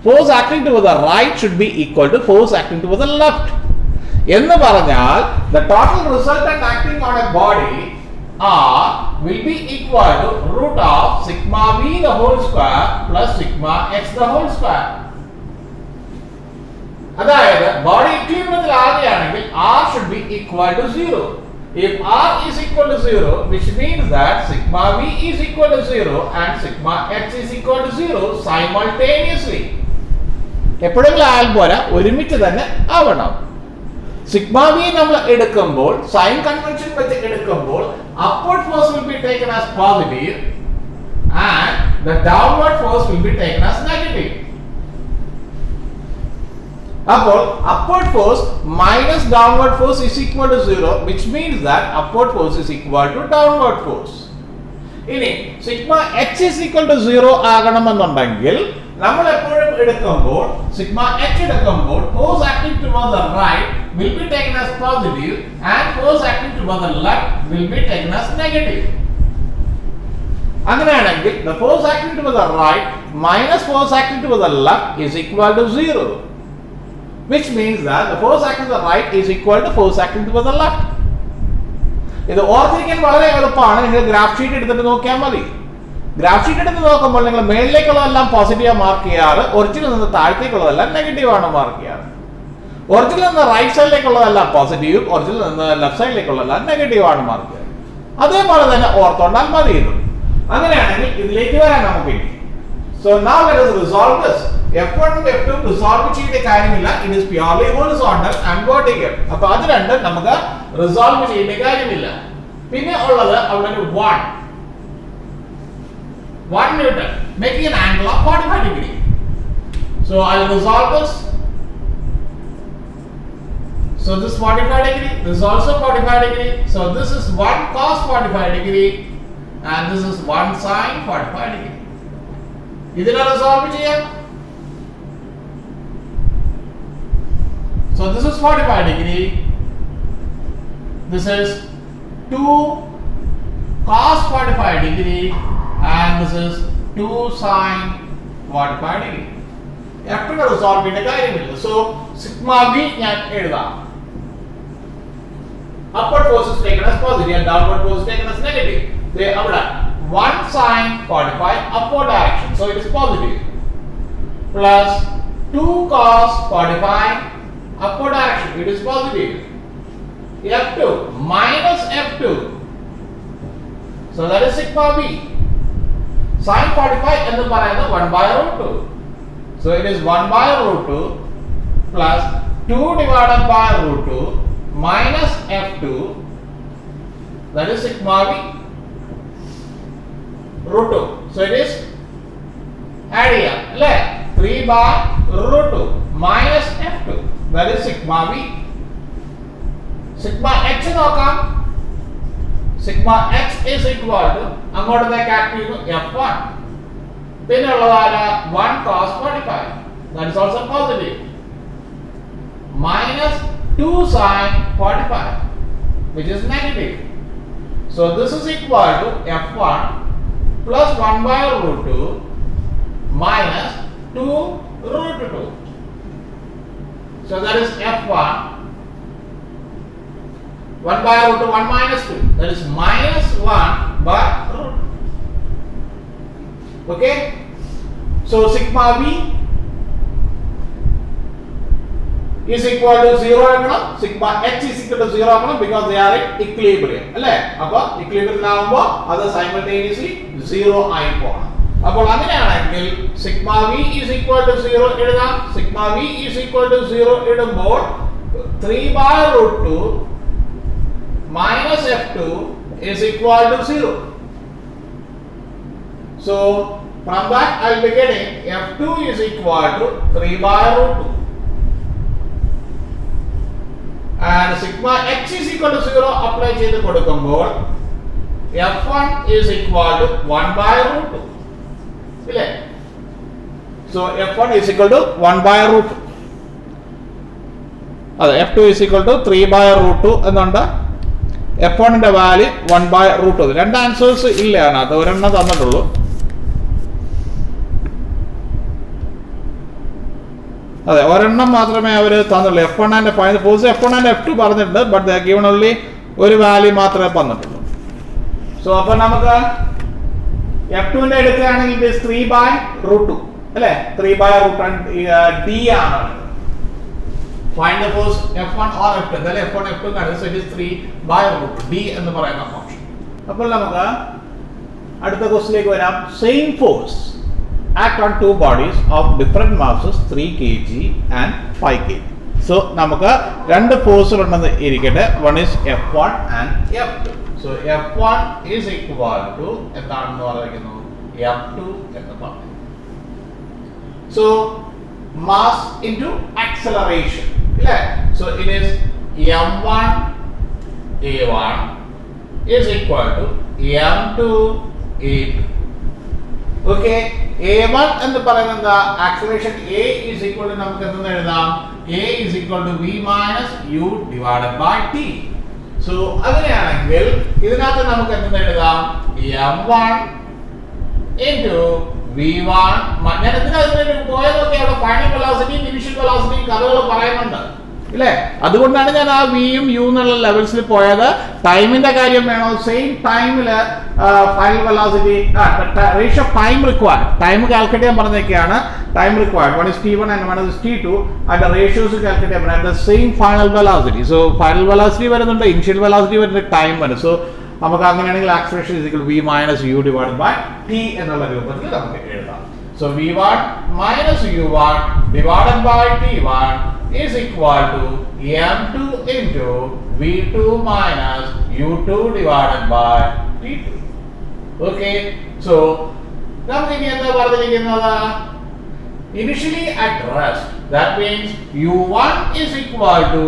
Force acting towards the right should be equal to force acting towards the left. എന്ന് പറഞ്ഞാൽ the total resultant acting on a body R will be equal to root of sigma v the whole square plus sigma x the whole square. അതായത് body ഇക്വിലിബ്രിയത്തിൽ ആവുകയാണെങ്കിൽ R should be equal to 0. If R is equal to 0, which means that sigma v is equal to 0 and sigma x is equal to 0 simultaneously. എപ്പോഴെങ്കിലും ആയാൽ പോരാ, ഒരുമിച്ച് തന്നെ ആവണം. Sigma V നമ്മൾ എടുക്കുമ്പോൾ സൈൻ കൺവെൻഷൻ വെച്ച് എടുക്കുമ്പോൾ upward force will be taken as positive and the downward force will be taken as negative. അപ്പോൾ upward force minus downward force is equal to 0, which means that upward force is equal to downward force. ഇനി sigma h is equal to 0 ആകണമെന്നുണ്ടെങ്കിൽ നമ്മൾ എപ്പോഴും എടുക്കുമ്പോൾ സിഗ്മ h എടുക്കുമ്പോൾ force acting towards the right will be taken as positive and force acting towards the left will be taken as negative. അങ്ങനെയാണെങ്കിൽ the force acting towards the right minus force acting towards the left is equal to 0, which means that the force acting to the right is equal to force acting towards the left. ഇത് ഓർത്തിരിക്കാൻ വളരെ എളുപ്പമാണ്. നിങ്ങൾ graph sheet എടുത്തിട്ട് നോക്കിയാൽ മതി. Graph sheet എടുത്ത് നോക്കുമ്പോൾ നിങ്ങൾ മേളിലേക്കുള്ളതെല്ലാം പോസിറ്റീവ് മാർക്ക് ചെയ്യാറ്, ഒറിജിനിൽ നിന്ന് താഴത്തേക്കുള്ളതെല്ലാം നെഗറ്റീവ് ആണ് മാർക്ക് ചെയ്യാറ്. ഒറിജിനിൽ നിന്ന് റൈറ്റ് സൈഡിലേക്കുള്ളതെല്ലാം പോസിറ്റീവും ഒറിജിനിൽ നിന്ന് ലെഫ്റ്റ് സൈഡിലേക്കുള്ളതെല്ലാം നെഗറ്റീവ് ആണ് മാർക്ക് ചെയ്യുക. അതേപോലെ തന്നെ ഓർത്തോണ്ടാൽ മതി ഇത്. അങ്ങനെയാണെങ്കിൽ ഇതിലേക്ക് വരാൻ നമുക്ക് ഇനി. So now let us resolve this. F1 F2 resolve ചെയ്യേണ്ട കാര്യമില്ല. It is purely horizontal and vertical. അപ്പോൾ അത് രണ്ടും നമുക്ക് റിസോൾവ് ചെയ്യേണ്ട കാര്യമില്ല. പിന്നെ ഉള്ളത് അവിടെ ഒരു 1 Newton making an angle of 45 degree. So I'll resolve this. So this 45 degree, this is also 45 degree. So this is 1 cos 45 degree and this is 1 sin 45 degree. Idina resolve cheyam. So this is 45 degree. This is 2 cos 45 degree and this is 2 sin 45 degree. After resolve ചെയ്യേണ്ട കാര്യമില്ല. So sigma b ഞാൻ എഴുതാം. Upward force is taken as positive and downward force is taken as negative. They avada 1 sin 45 upward direction, so it is positive, plus 2 cos 45 upward direction, it is positive. F2 minus F2, so that is sigma b. Sin 45 എന്ന് പറയുന്നത് 1 by root 2, so it is 1 by root 2 plus 2 divided by root 2 minus F2, that is sigma b root 2. So it is add here, 3 by root 2 minus F2, that is sigma b. Sigma x നോക്കാം. Sigma x is equal to അങ്ങോട്ടേക്ക് act ചെയ്യുന്നു f1, പിന്നെ ഉള്ളതാണ് 1 cos 45, that is also positive, minus 2 sin 45, which is negative. So this is equal to f1 plus 1 by root 2 minus 2 root 2. So that is f1 1 by root 2 1 minus 2, that is minus 1 by root 2. Okay, so sigma b is equal to 0 ആക്കണം, sigma h is equal to 0 ആക്കണം, because they are in equilibrium അല്ലേ. അപ്പോൾ equilibrium ആവുമ്പോൾ അത് simultaneously 0 ആയി പോകണം. അപ്പോൾ അങ്ങനെയാണെങ്കിൽ sigma v is equal to 0 എഴുതാം. sigma v is equal to 0 ഇടുമ്പോൾ 3 by root 2 minus f2 is equal to 0. So from that I will be getting f2 is equal to 3 by root 2 and sigma x is equal to 0 apply ചെയ്ത് കൊടുക്കുമ്പോൾ f1 is equal to 1 by root 2 ഇല്ലേ. So f1 is equal to 1 by root 2, അതെ f2 is equal to 3 by root 2 എന്നുണ്ട്. f1 ന്റെ value 1 by root 2. രണ്ട് answers ഇല്ല, അത് ഒരെണ്ണം തന്നിട്ടുള്ളൂ. അതെ ഒരെണ്ണം മാത്രമേ അവർ തന്നുള്ളൂ. f1 and final force f1 and f2 പറഞ്ഞിട്ടുണ്ട്, ബട്ട് ദേ ഗിവൺ ഓൺലി ഒരു വാല്യൂ മാത്രമേ തന്നിട്ടുള്ളൂ. സോ അപ്പോൾ നമുക്ക് f2 ന്റെ എടുക്കുകയാണെങ്കിൽ ഇത് 3 by root 2 അല്ലേ. 3 by root 2 d ആണ്. Find the force f1 or f2. then f1 f2 ആണ്. so it is 3 by root d എന്ന് പറയുന്ന ഫംഗ്ഷൻ. അപ്പോൾ നമുക്ക് അടുത്ത ക്വസ്റ്റ്യനിലേക്ക് വരാം. Same force act on two bodies of different masses 3 kg and 5 kg. so നമുക്ക് രണ്ട് ഫോഴ്സുകൾ ഉണ്ടെന്ന് ഇരിക്കട്ടെ. one is f1 and f2. so f1 is equal to എന്താണെന്ന് പറഞ്ഞിരിക്കുന്നു f2 എന്ന് പറഞ്ഞു. so mass into acceleration ഇല്ലേ. so it is m1 a1 is equal to m2 a2. okay, a1 എന്ന് പറയുന്നത് എന്താ? Acceleration a is equal to നമുക്ക് എന്തെന്ന് എഴുതാം? a is equal to v minus u divided by t. so അങ്ങനെയാണെങ്കിൽ ഇതിനകത്ത് നമുക്ക് എന്തെന്ന് എഴുതാം? m1 into v1. ഞാൻ എന്തിനാ പോയതൊക്കെ അവിടെ ഫൈനൽ വെലോസിറ്റിയും ഇനിഷ്യൽ വെലോസിറ്റിയും കഥകൾ പറയുന്നുണ്ട് ഇല്ലേ. അതുകൊണ്ടാണ് ഞാൻ ആ വിയും യു എന്നുള്ള ലെവൽസിൽ പോയത്. ടൈമിന്റെ കാര്യം വേണോ? സെയിം ടൈമില് final velocity ratio of time required, time calculate ചെയ്യാൻ പറഞ്ഞൊക്കെയാണ്. Time required one is t1 and one is t2 and the ratios calculate ചെയ്യാൻ പറഞ്ഞാൽ the same final velocity. so final velocity വരുന്നുണ്ട്, ഇനിഷ്യൽ വെലോസിറ്റി വരുന്നുണ്ട്, time വരും. So നമുക്ക് അങ്ങനെയാണെങ്കിൽ acceleration is equal to v minus u divided by t എന്നുള്ള രൂപത്തിൽ നമുക്ക് എഴുതാം. so v1 minus u1 divided by t1 is equal to m2 into v2 minus u2 divided by t2. okay, so നമുക്ക് ഇനി എന്താ പറഞ്ഞിരിക്കുന്നത്? initially at rest. That means u1 is equal to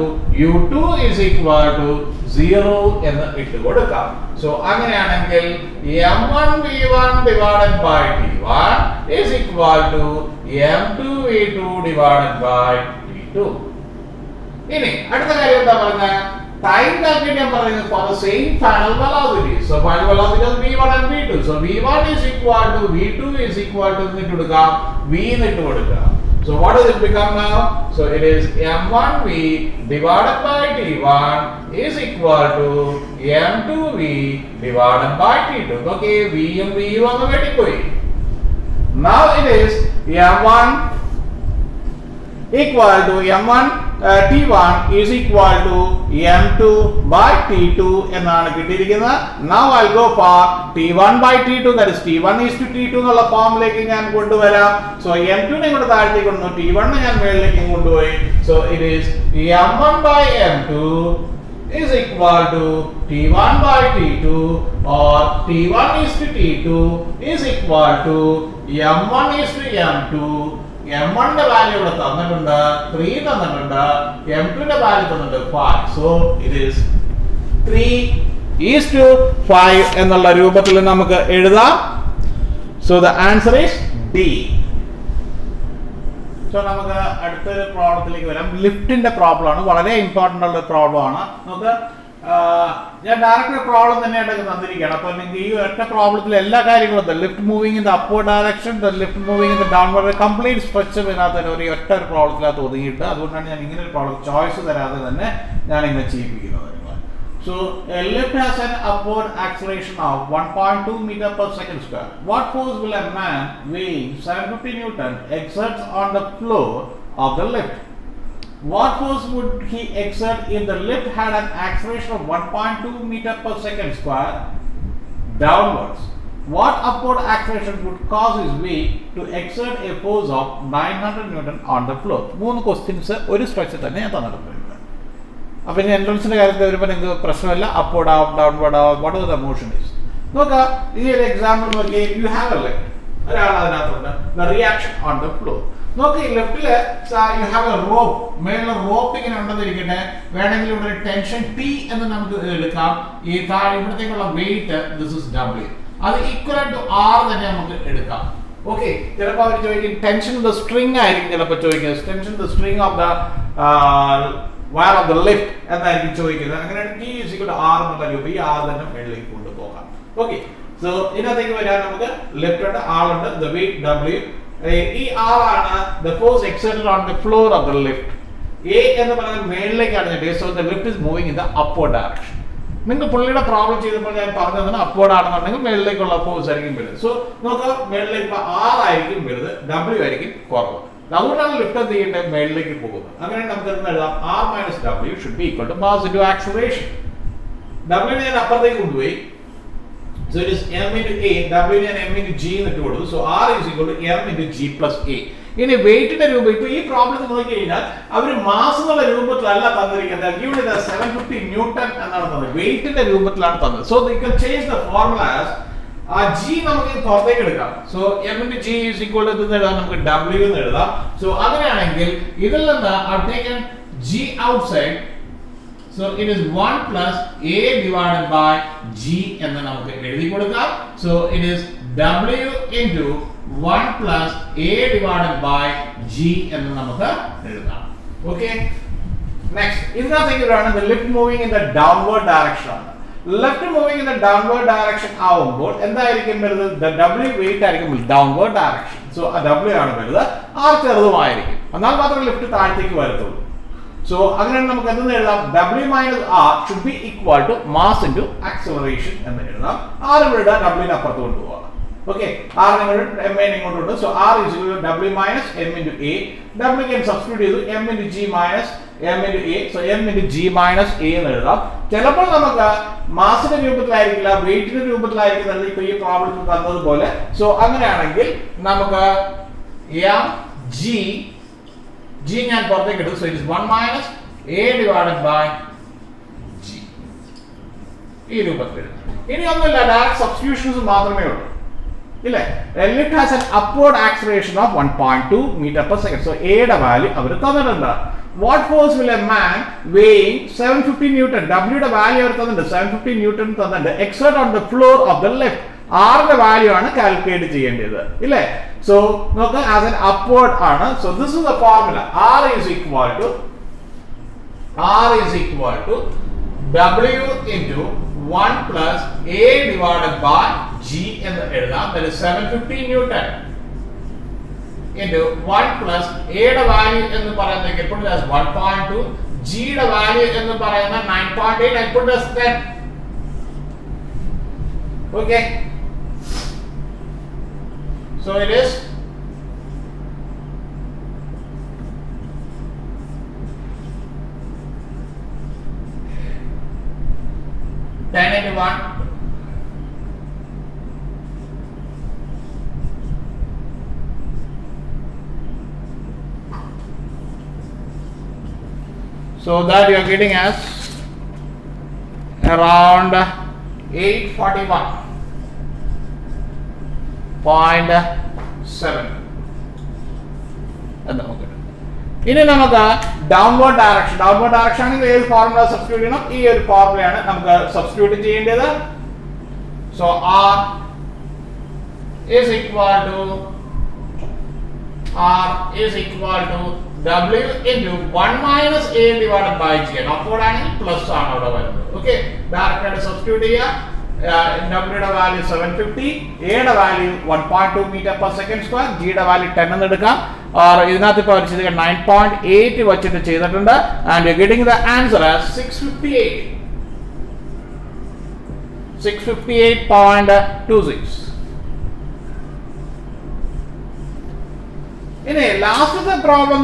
u2 is equal to 0 എന്ന് ഇട്ട് കൊടുക്കാം. So അങ്ങനെയാണെങ്കിൽ m1 v1 divided by t1 is equal to m2 v2 divided by t2. ഇനി അടുത്ത കാര്യം എന്താ പറയുന്നത്? Time calculate ഞാൻ പറയുന്നത് for the same final velocity. So final velocity is v1 and v2. So v1 is equal to v2 is equal to എന്നിട്ട് കൊടുക്കാം v എന്നിട്ട് കൊടുക്കാം. So what does it become now? So it is m1v divided by t1 is equal to m2v divided by t2. Okay, v ഉം v ഉം അങ്ങ് വെട്ടിപ്പോയി. Now it is m1 equal to m1 t1 is equal to m2 by t2 എന്നാണ് കിട്ടിയിരിക്കുന്നത്. Now I'll go for t1 by t2, that is t1 is to t2 എന്നുള്ള ഫോമിലേക്ക് ഞാൻ കൊണ്ടുവരാം. So m2 നെ ഇങ്ങോട്ട് താഴത്തേക്ക് കൊണ്ടുവന്നു, t1 നെ ഞാൻ മുകളിലേക്ക് കൊണ്ടുപോയി. So it is m1 by m2 is equal to t1 by t2 or t1 is to t2 is equal to m1 is to m2. m1 ന്റെ വാല്യൂ ഇവിടെ തന്നിട്ടുണ്ട് 3 തന്നിട്ടുണ്ട്, m2 ന്റെ വാല്യൂ തന്നിട്ടുണ്ട് 5. So it is 3:5 എന്നുള്ള രൂപത്തിൽ നമുക്ക് എഴുതാം. So the answer is D. So നമുക്ക് അടുത്തൊരു പ്രോബ്ലത്തിലേക്ക് വരാം. ലിഫ്റ്റിന്റെ പ്രോബ്ലം ആണ്, വളരെ ഇമ്പോർട്ടന്റ് ഉള്ള പ്രോബ്ലം ആണ്. നമുക്ക് ഞാൻ ഡയറക്റ്റ് പ്രോബ്ലം തന്നെയായിട്ട് തന്നിരിക്കുകയാണ്. അപ്പോൾ നിങ്ങൾക്ക് ഈ ഒറ്റ പ്രോബ്ലത്തിൽ എല്ലാ കാര്യങ്ങളും lift moving in the upward direction, lift moving in the downward, complete structure ഇതിനകത്ത് ഒരു ഒറ്റ ഒരു പ്രോബ്ലത്തിനകത്ത് ഒതുങ്ങിയിട്ട്, അതുകൊണ്ടാണ് ഞാൻ ഇങ്ങനെ ഒരു പ്രോബ്ലം ചോയ്സ് തരാതെ തന്നെ ഞാൻ ഇങ്ങനെ ചെയ്യിപ്പിക്കുന്നത്. So a lift has an upward acceleration of 1.2 meter per second square. What force will a man weighing 750 Newton exert on the floor of the lift? What force would he exert if the lift had an acceleration of 1.2 meter per second square downwards? What upward acceleration would cause his weight to exert a force of 900 Newton on the floor? മൂന്ന് questions ഒരു structure തന്നെ ഞാൻ തന്നിട്ടുണ്ട്. അപ്പോൾ ഇനി എൻട്രൻസിന്റെ കാര്യത്തിൽ വരുമ്പോൾ നിങ്ങൾക്ക് പ്രശ്നമില്ല. അപ്വേർഡ് ആവും, ഡൗൺവേർഡ് ആവും, വാട്ട് ദ മോഷൻ ഈസ്. നോക്കുക, ഈ ഒരു എക്സാമ്പിൾ നോക്കി, യു ഹാവ് എ ലിഫ്റ്റ്, ഒരാൾ അതിനകത്തുണ്ട്, the reaction on the floor. നോക്കി, ഈ ലിഫ്റ്റില് യു ഹാവ് എ റോപ്പ്, മേലുള്ള റോപ്പ് ഇങ്ങനെ ഉണ്ടെന്നിരിക്കട്ടെ, വേണമെങ്കിൽ ഇവിടെ ഒരു ടെൻഷൻ ടി എന്ന് നമുക്ക് എടുക്കാം. ഈ താഴെ ഇവിടത്തേക്കുള്ള വെയിറ്റ് ദിസ് ഇസ് ഡബ്ല്യു, അത് ഈക്വൽ ടു ആർ തന്നെ നമുക്ക് എടുക്കാം. ഓക്കെ, ചിലപ്പോൾ അവർ ചോദിക്കും ടെൻഷൻ ദ സ്ട്രിങ് ആയിരിക്കും, ചിലപ്പോൾ ചോദിക്കുന്നത് tension the string of the wire of the lift എന്നായിരിക്കും ചോദിക്കുന്നത്. അങ്ങനെ T is equal to R എന്നുള്ള രൂപം, ഈ R തന്നെ മുകളിലേക്ക് കൊണ്ടുപോകാം. ഓക്കെ, സോ ഇതിനകത്തേക്ക് വരാൻ നമുക്ക് ലിഫ്റ്റ് ഉണ്ട്, ആളുണ്ട്, the weight W. ഈ R ആണ് the force exerted on the floor of the lift. A എന്ന് പറയുന്നത് മുകളിലേക്കാണ്. So the lift is moving in the upward direction. നിങ്ങൾ പുള്ളിയുടെ പ്രോബ്ലം ചെയ്തപ്പോൾ ഞാൻ പറഞ്ഞതാണ് അപ്വേർഡ് ആണെന്നുണ്ടെങ്കിൽ മുകളിലേക്കുള്ള ഫോഴ്സ് ആയിരിക്കും വരുന്നത്. സോ നോക്കാം, മുകളിലേക്ക് R ആയിരിക്കും വരുന്നത്, W ആയിരിക്കും കുറവ്. അതുകൊണ്ടാണ് ലിഫ്റ്റ് എന്ത് ചെയ്യേണ്ടത്, മേളിലേക്ക് പോകുന്നത്. അങ്ങനെ നമുക്ക് എഴുതാം R minus W should be equal to mass into acceleration. W നെ ഞാൻ അപ്പുറത്തേക്ക് കൊണ്ടുപോയി. So it is m into a, W ഞാൻ m into g എന്നിട്ട് കൊടുത്തു. So R is equal to m into g plus a. ഇനി വെയിറ്റിന്റെ രൂപം, ഇപ്പൊ ഈ പ്രോബ്ലത്തിൽ നോക്കി കഴിഞ്ഞാൽ അവർ മാസ് എന്നുള്ള രൂപത്തിലല്ല തന്നിരിക്കുന്നത്. ഇവിടെ 750 ന്യൂട്ടൺ എന്നാണ് തന്നത്, വെയിറ്റിന്റെ രൂപത്തിലാണ് തന്നത്. So you can change the formula as g നമുക്ക് പുറത്തേക്ക് എടുക്കാം. സോ m into g is equal to എന്ന് എഴുതാം, നമുക്ക് w എന്ന് എഴുതാം. സോ അങ്ങനെയാണെങ്കിൽ ഇതിൽ നിന്ന് I taken g outside. So it is 1 plus a divided by g എന്ന് നമുക്ക് എഴുതി കൊടുക്കാം. So it is w into 1 plus a divided by g എന്ന് നമുക്ക് എഴുതാം. Okay, next ഇതിനകത്തേക്ക് വരാണ് the lift moving in the downward direction. Left moving in the downward direction ആവുമ്പോൾ എന്തായിരിക്കും വരുന്നത്, w വെയിറ്റ് ആയിരിക്കും ഡൗൺവേർഡ് ഡയറക്ഷൻ. സോ ആ w ആണ് വരുന്നത്, r ചെറുതുമായിരിക്കും, എന്നാൽ മാത്രമേ ലിഫ്റ്റ് താഴത്തേക്ക് വരത്തുള്ളൂ. സോ അങ്ങനെ നമുക്ക് എന്തെന്ന് എഴുതാം, w minus r should be equal to mass into acceleration എന്ന് എഴുതാം. r ഇവിടെ w നെ അപ്പുറത്ത് കൊണ്ടുപോകാം. Okay, r m ഇങ്ങോട്ട് ഉണ്ട്. So r is equal to w minus m into a. w can substitute ചെയ്തു, m into g minus m into a. So m into g minus a എന്ന് എഴുതാം. ചിലപ്പോൾ നമുക്ക് മാസിന്റെ രൂപത്തിലായിരിക്കില്ല, വെയിറ്റിന്റെ രൂപത്തിലായിരിക്കും ഇപ്പൊ ഈ പ്രോബ്ലത്തിൽ തന്നതുപോലെ. സോ അങ്ങനെയാണെങ്കിൽ നമുക്ക് m g ഞാൻ പുറത്തേക്ക് എടുത്തു. So it is 1 minus a divided by g. ഈ രൂപത്തിൽ. ഇനി ഒന്നുമില്ല, ഡയറക്റ്റ് സബ്സ്റ്റിറ്റ്യൂഷൻസ് മാത്രമേ ഉള്ളൂ. A lift has an upward acceleration of 1.2 meter per second. So A യുടെ value അവർ തന്നിട്ടുണ്ട്. What force will a man weighing 750 Newton, W യുടെ value അവർ തന്നിട്ടുണ്ട്, 750 Newton തന്നിട്ടുണ്ട്, exert on the floor of the lift? R ന്റെ value ആണ് calculate ചെയ്യേണ്ടത്. ഇല്ലേ? So നോക്ക്, as an upward ആണ്. So this is the formula. R is equal to W into 1 plus A divided by G എന്ന് എഴുതാം. That is 750 Newton into 1 plus A യുടെ value എന്ന് പറയുന്നത് put it as 1.2, G യുടെ value എന്ന് പറയുന്നത് 9.8, I put it as 10. Okay. So it is 10 into 1. So that you are getting as around 841.7. ഇനി നമുക്ക് ഡൗൺവേർഡ് ഡയറക്ഷൻ ആണെങ്കിൽ ഏത് ഫോർമുല സബ്സ്റ്റിറ്റ്യൂട്ട് ചെയ്യണം? ഈ ഒരു ഫോർമുലയാണ് നമുക്ക് സബ്സ്റ്റിറ്റ്യൂട്ട് ചെയ്യേണ്ടത്. So R is equal to W into 1 minus A divided by G. Upward ആണെങ്കിൽ പ്ലസ് ആണ് അവിടെ വരുന്നത്. ഓക്കെ, ഡയറക്റ്റ് ആയിട്ട് സബ്സ്റ്റിറ്റ്യൂട്ട് ചെയ്യുക. W യുടെ വാല്യൂ 750, A യുടെ value 1.2 meter per second square, G യുടെ വാല്യൂ 10 എന്ന് എടുക്കാം. ഇതിനകത്ത് ഇപ്പോൾ അവർ ചെയ്തിട്ട് 9.8 വെച്ചിട്ട് ചെയ്തിട്ടുണ്ട്. And you getting the answer as 658.26. ഇനി ലാസ്റ്റത്തെ പ്രോബ്ലം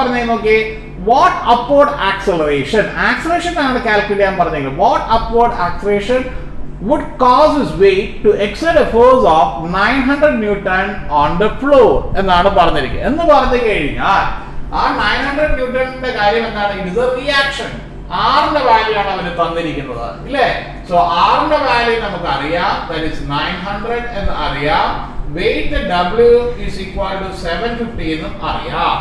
പറഞ്ഞേ നോക്കി. വാട്ട് അപ്വേർഡ് ആക്സലറേഷൻ ആണ് കാൽക്കുലേറ്റ് ചെയ്യാൻ പറഞ്ഞെങ്കിൽ. What upward acceleration would cause his weight to exert a force of 900 Newton on the floor എന്നാണ് പറഞ്ഞിരിക്കുന്നത്. എന്ന് പറഞ്ഞു കഴിഞ്ഞാൽ ആ 900 ന്യൂട്ടന്റെ കാര്യം എന്താണ്? It is A reaction. ആറിന്റെ വാല്യൂ ആണ് അവർ തന്നിരിക്കുന്നത്, ഇല്ലേ? സോ ആറിന്റെ വാല്യൂ നമുക്ക് അറിയാം, ദാറ്റ് ഈസ് 900 എന്ന് അറിയാം. Weight W is equal to 750 എന്നും അറിയാം.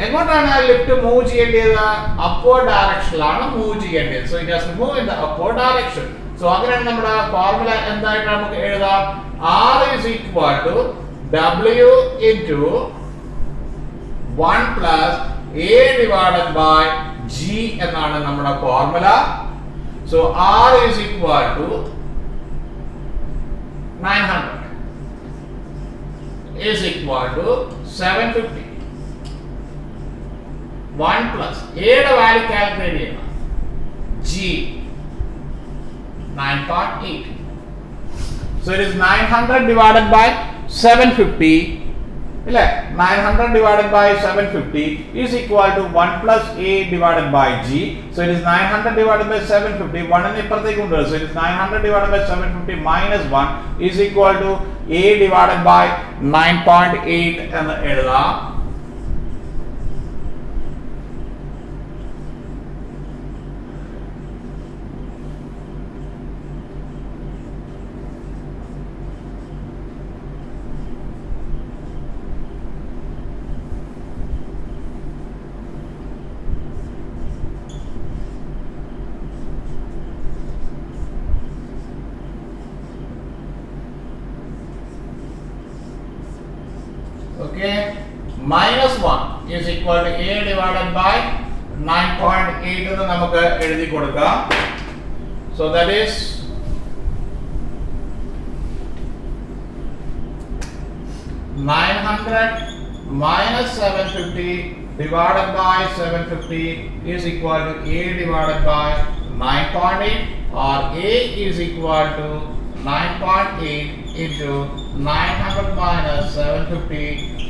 എങ്ങോട്ടാണ് ലിഫ്റ്റ് മൂവ് ചെയ്യേണ്ടത്? അപ്വേർഡ് ഡയറക്ഷനിലാണ് മൂവ് ചെയ്യേണ്ടത്. So it has to move in the upward direction. So അങ്ങനെയാണ് നമ്മുടെ ഫോർമുല എന്തായിട്ട് നമുക്ക് എഴുതാം? R is equal to W into 1 plus A divided by G എന്നാണ് നമ്മുടെ formula. So R is equal to 900 is equal to 750. 1 plus A യുടെ value calculate ചെയ്യണം. G 9.8. So it is 900 divided by 750. 900 divided by 750 is equal to 1 plus A divided by G. So it is 900 divided by 750. 1 in ipparatthekku undu. So it is 900 divided by 750 minus 1 is equal to A divided by 9.8 എന്ന് എഴുതാം. Okay, minus 1 is equal to A divided by 9.8 എന്ന് നമുക്ക് എഴുതി കൊടുക്കാം. So that is 900 minus 750 divided by 750 is equal to A divided by 9.8, or A is equal to 9.8 into 900 minus 750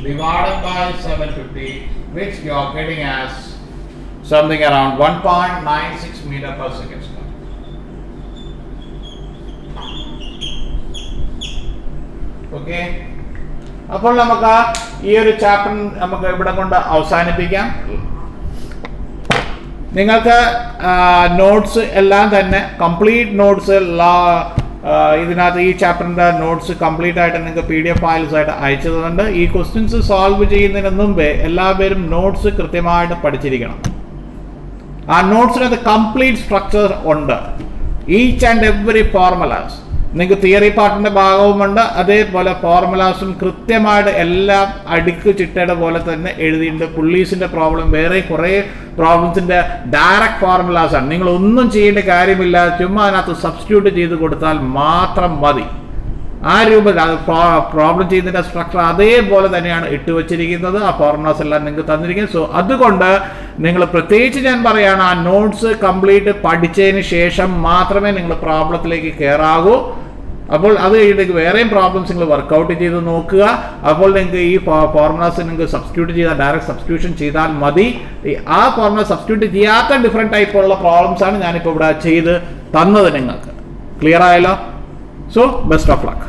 divided by 750, which you are getting as something around 1.96 meter per second square. Okay, അപ്പോൾ നമുക്ക് ഈ ഒരു chapter നമുക്ക് ഇവിടെ കൊണ്ട് അവസാനിപ്പിക്കാം. നിങ്ങൾക്ക് notes എല്ലാം തന്നെ കംപ്ലീറ്റ് നോട്ട്സ് ഇതിനകത്ത് ഈ ചാപ്റ്ററിൻ്റെ നോട്ട്സ് കംപ്ലീറ്റ് ആയിട്ട് നിങ്ങൾക്ക് PDF ഫയൽസ് ആയിട്ട് അയച്ചു തന്നിട്ടുണ്ട്. ഈ ക്വസ്റ്റ്യൻസ് സോൾവ് ചെയ്യുന്നതിന് മുമ്പേ എല്ലാവരും നോട്ട്സ് കൃത്യമായിട്ട് പഠിച്ചിരിക്കണം. ആ നോട്ട്സിനകത്ത് കംപ്ലീറ്റ് സ്ട്രക്ചർ ഉണ്ട്. ഈച്ച് ആൻഡ് എവറി ഫോർമുലാസ് നിങ്ങൾക്ക് തിയറി പാർട്ടിൻ്റെ ഭാഗവുമുണ്ട്, അതേപോലെ ഫോർമുലാസും കൃത്യമായിട്ട് എല്ലാം അടുക്ക് ചിട്ടയുടെ പോലെ തന്നെ എഴുതിയിട്ടുണ്ട്. പുള്ളീസിൻ്റെ പ്രോബ്ലം വേറെ കുറേ പ്രോബ്ലംസിൻ്റെ ഡയറക്റ്റ് ഫോർമുലാസാണ്. നിങ്ങളൊന്നും ചെയ്യേണ്ട കാര്യമില്ല, ചുമ്മാ അതിനകത്ത് സബ്സ്റ്റിറ്റ്യൂട്ട് ചെയ്ത് കൊടുത്താൽ മാത്രം മതി. ആ രൂപത്തിൽ അത് പ്രോബ്ലം ചെയ്യുന്നതിൻ്റെ സ്ട്രക്ചർ അതേപോലെ തന്നെയാണ് ഇട്ട് വച്ചിരിക്കുന്നത്. ആ ഫോർമുലാസ് എല്ലാം നിങ്ങൾക്ക് തന്നിരിക്കുന്നത്. സോ അതുകൊണ്ട് നിങ്ങൾ പ്രത്യേകിച്ച് ഞാൻ പറയുകയാണ്, ആ നോട്ട്സ് കംപ്ലീറ്റ് പഠിച്ചതിന് ശേഷം മാത്രമേ നിങ്ങൾ പ്രോബ്ലത്തിലേക്ക് കയറാകൂ. അപ്പോൾ അത് കഴിഞ്ഞിട്ട് വേറെയും പ്രോബ്ലംസ് നിങ്ങൾ വർക്കൗട്ട് ചെയ്ത് നോക്കുക. അപ്പോൾ നിങ്ങൾക്ക് ഈ ഫോർമുലാസ് നിങ്ങൾക്ക് സബ്സ്റ്റിറ്റ്യൂട്ട് ചെയ്താൽ ഡയറക്റ്റ് സബ്സ്റ്റിറ്റ്യൂഷൻ ചെയ്താൽ മതി. ആ ഫോർമുല സബ്സ്റ്റിറ്റ്യൂട്ട് ചെയ്യാത്ത ഡിഫറെൻറ്റ് ടൈപ്പുള്ള പ്രോബ്ലംസ് ആണ് ഞാനിപ്പോൾ ഇവിടെ ചെയ്ത് തന്നത് നിങ്ങൾക്ക്. ക്ലിയർ ആയല്ലോ? So best of luck.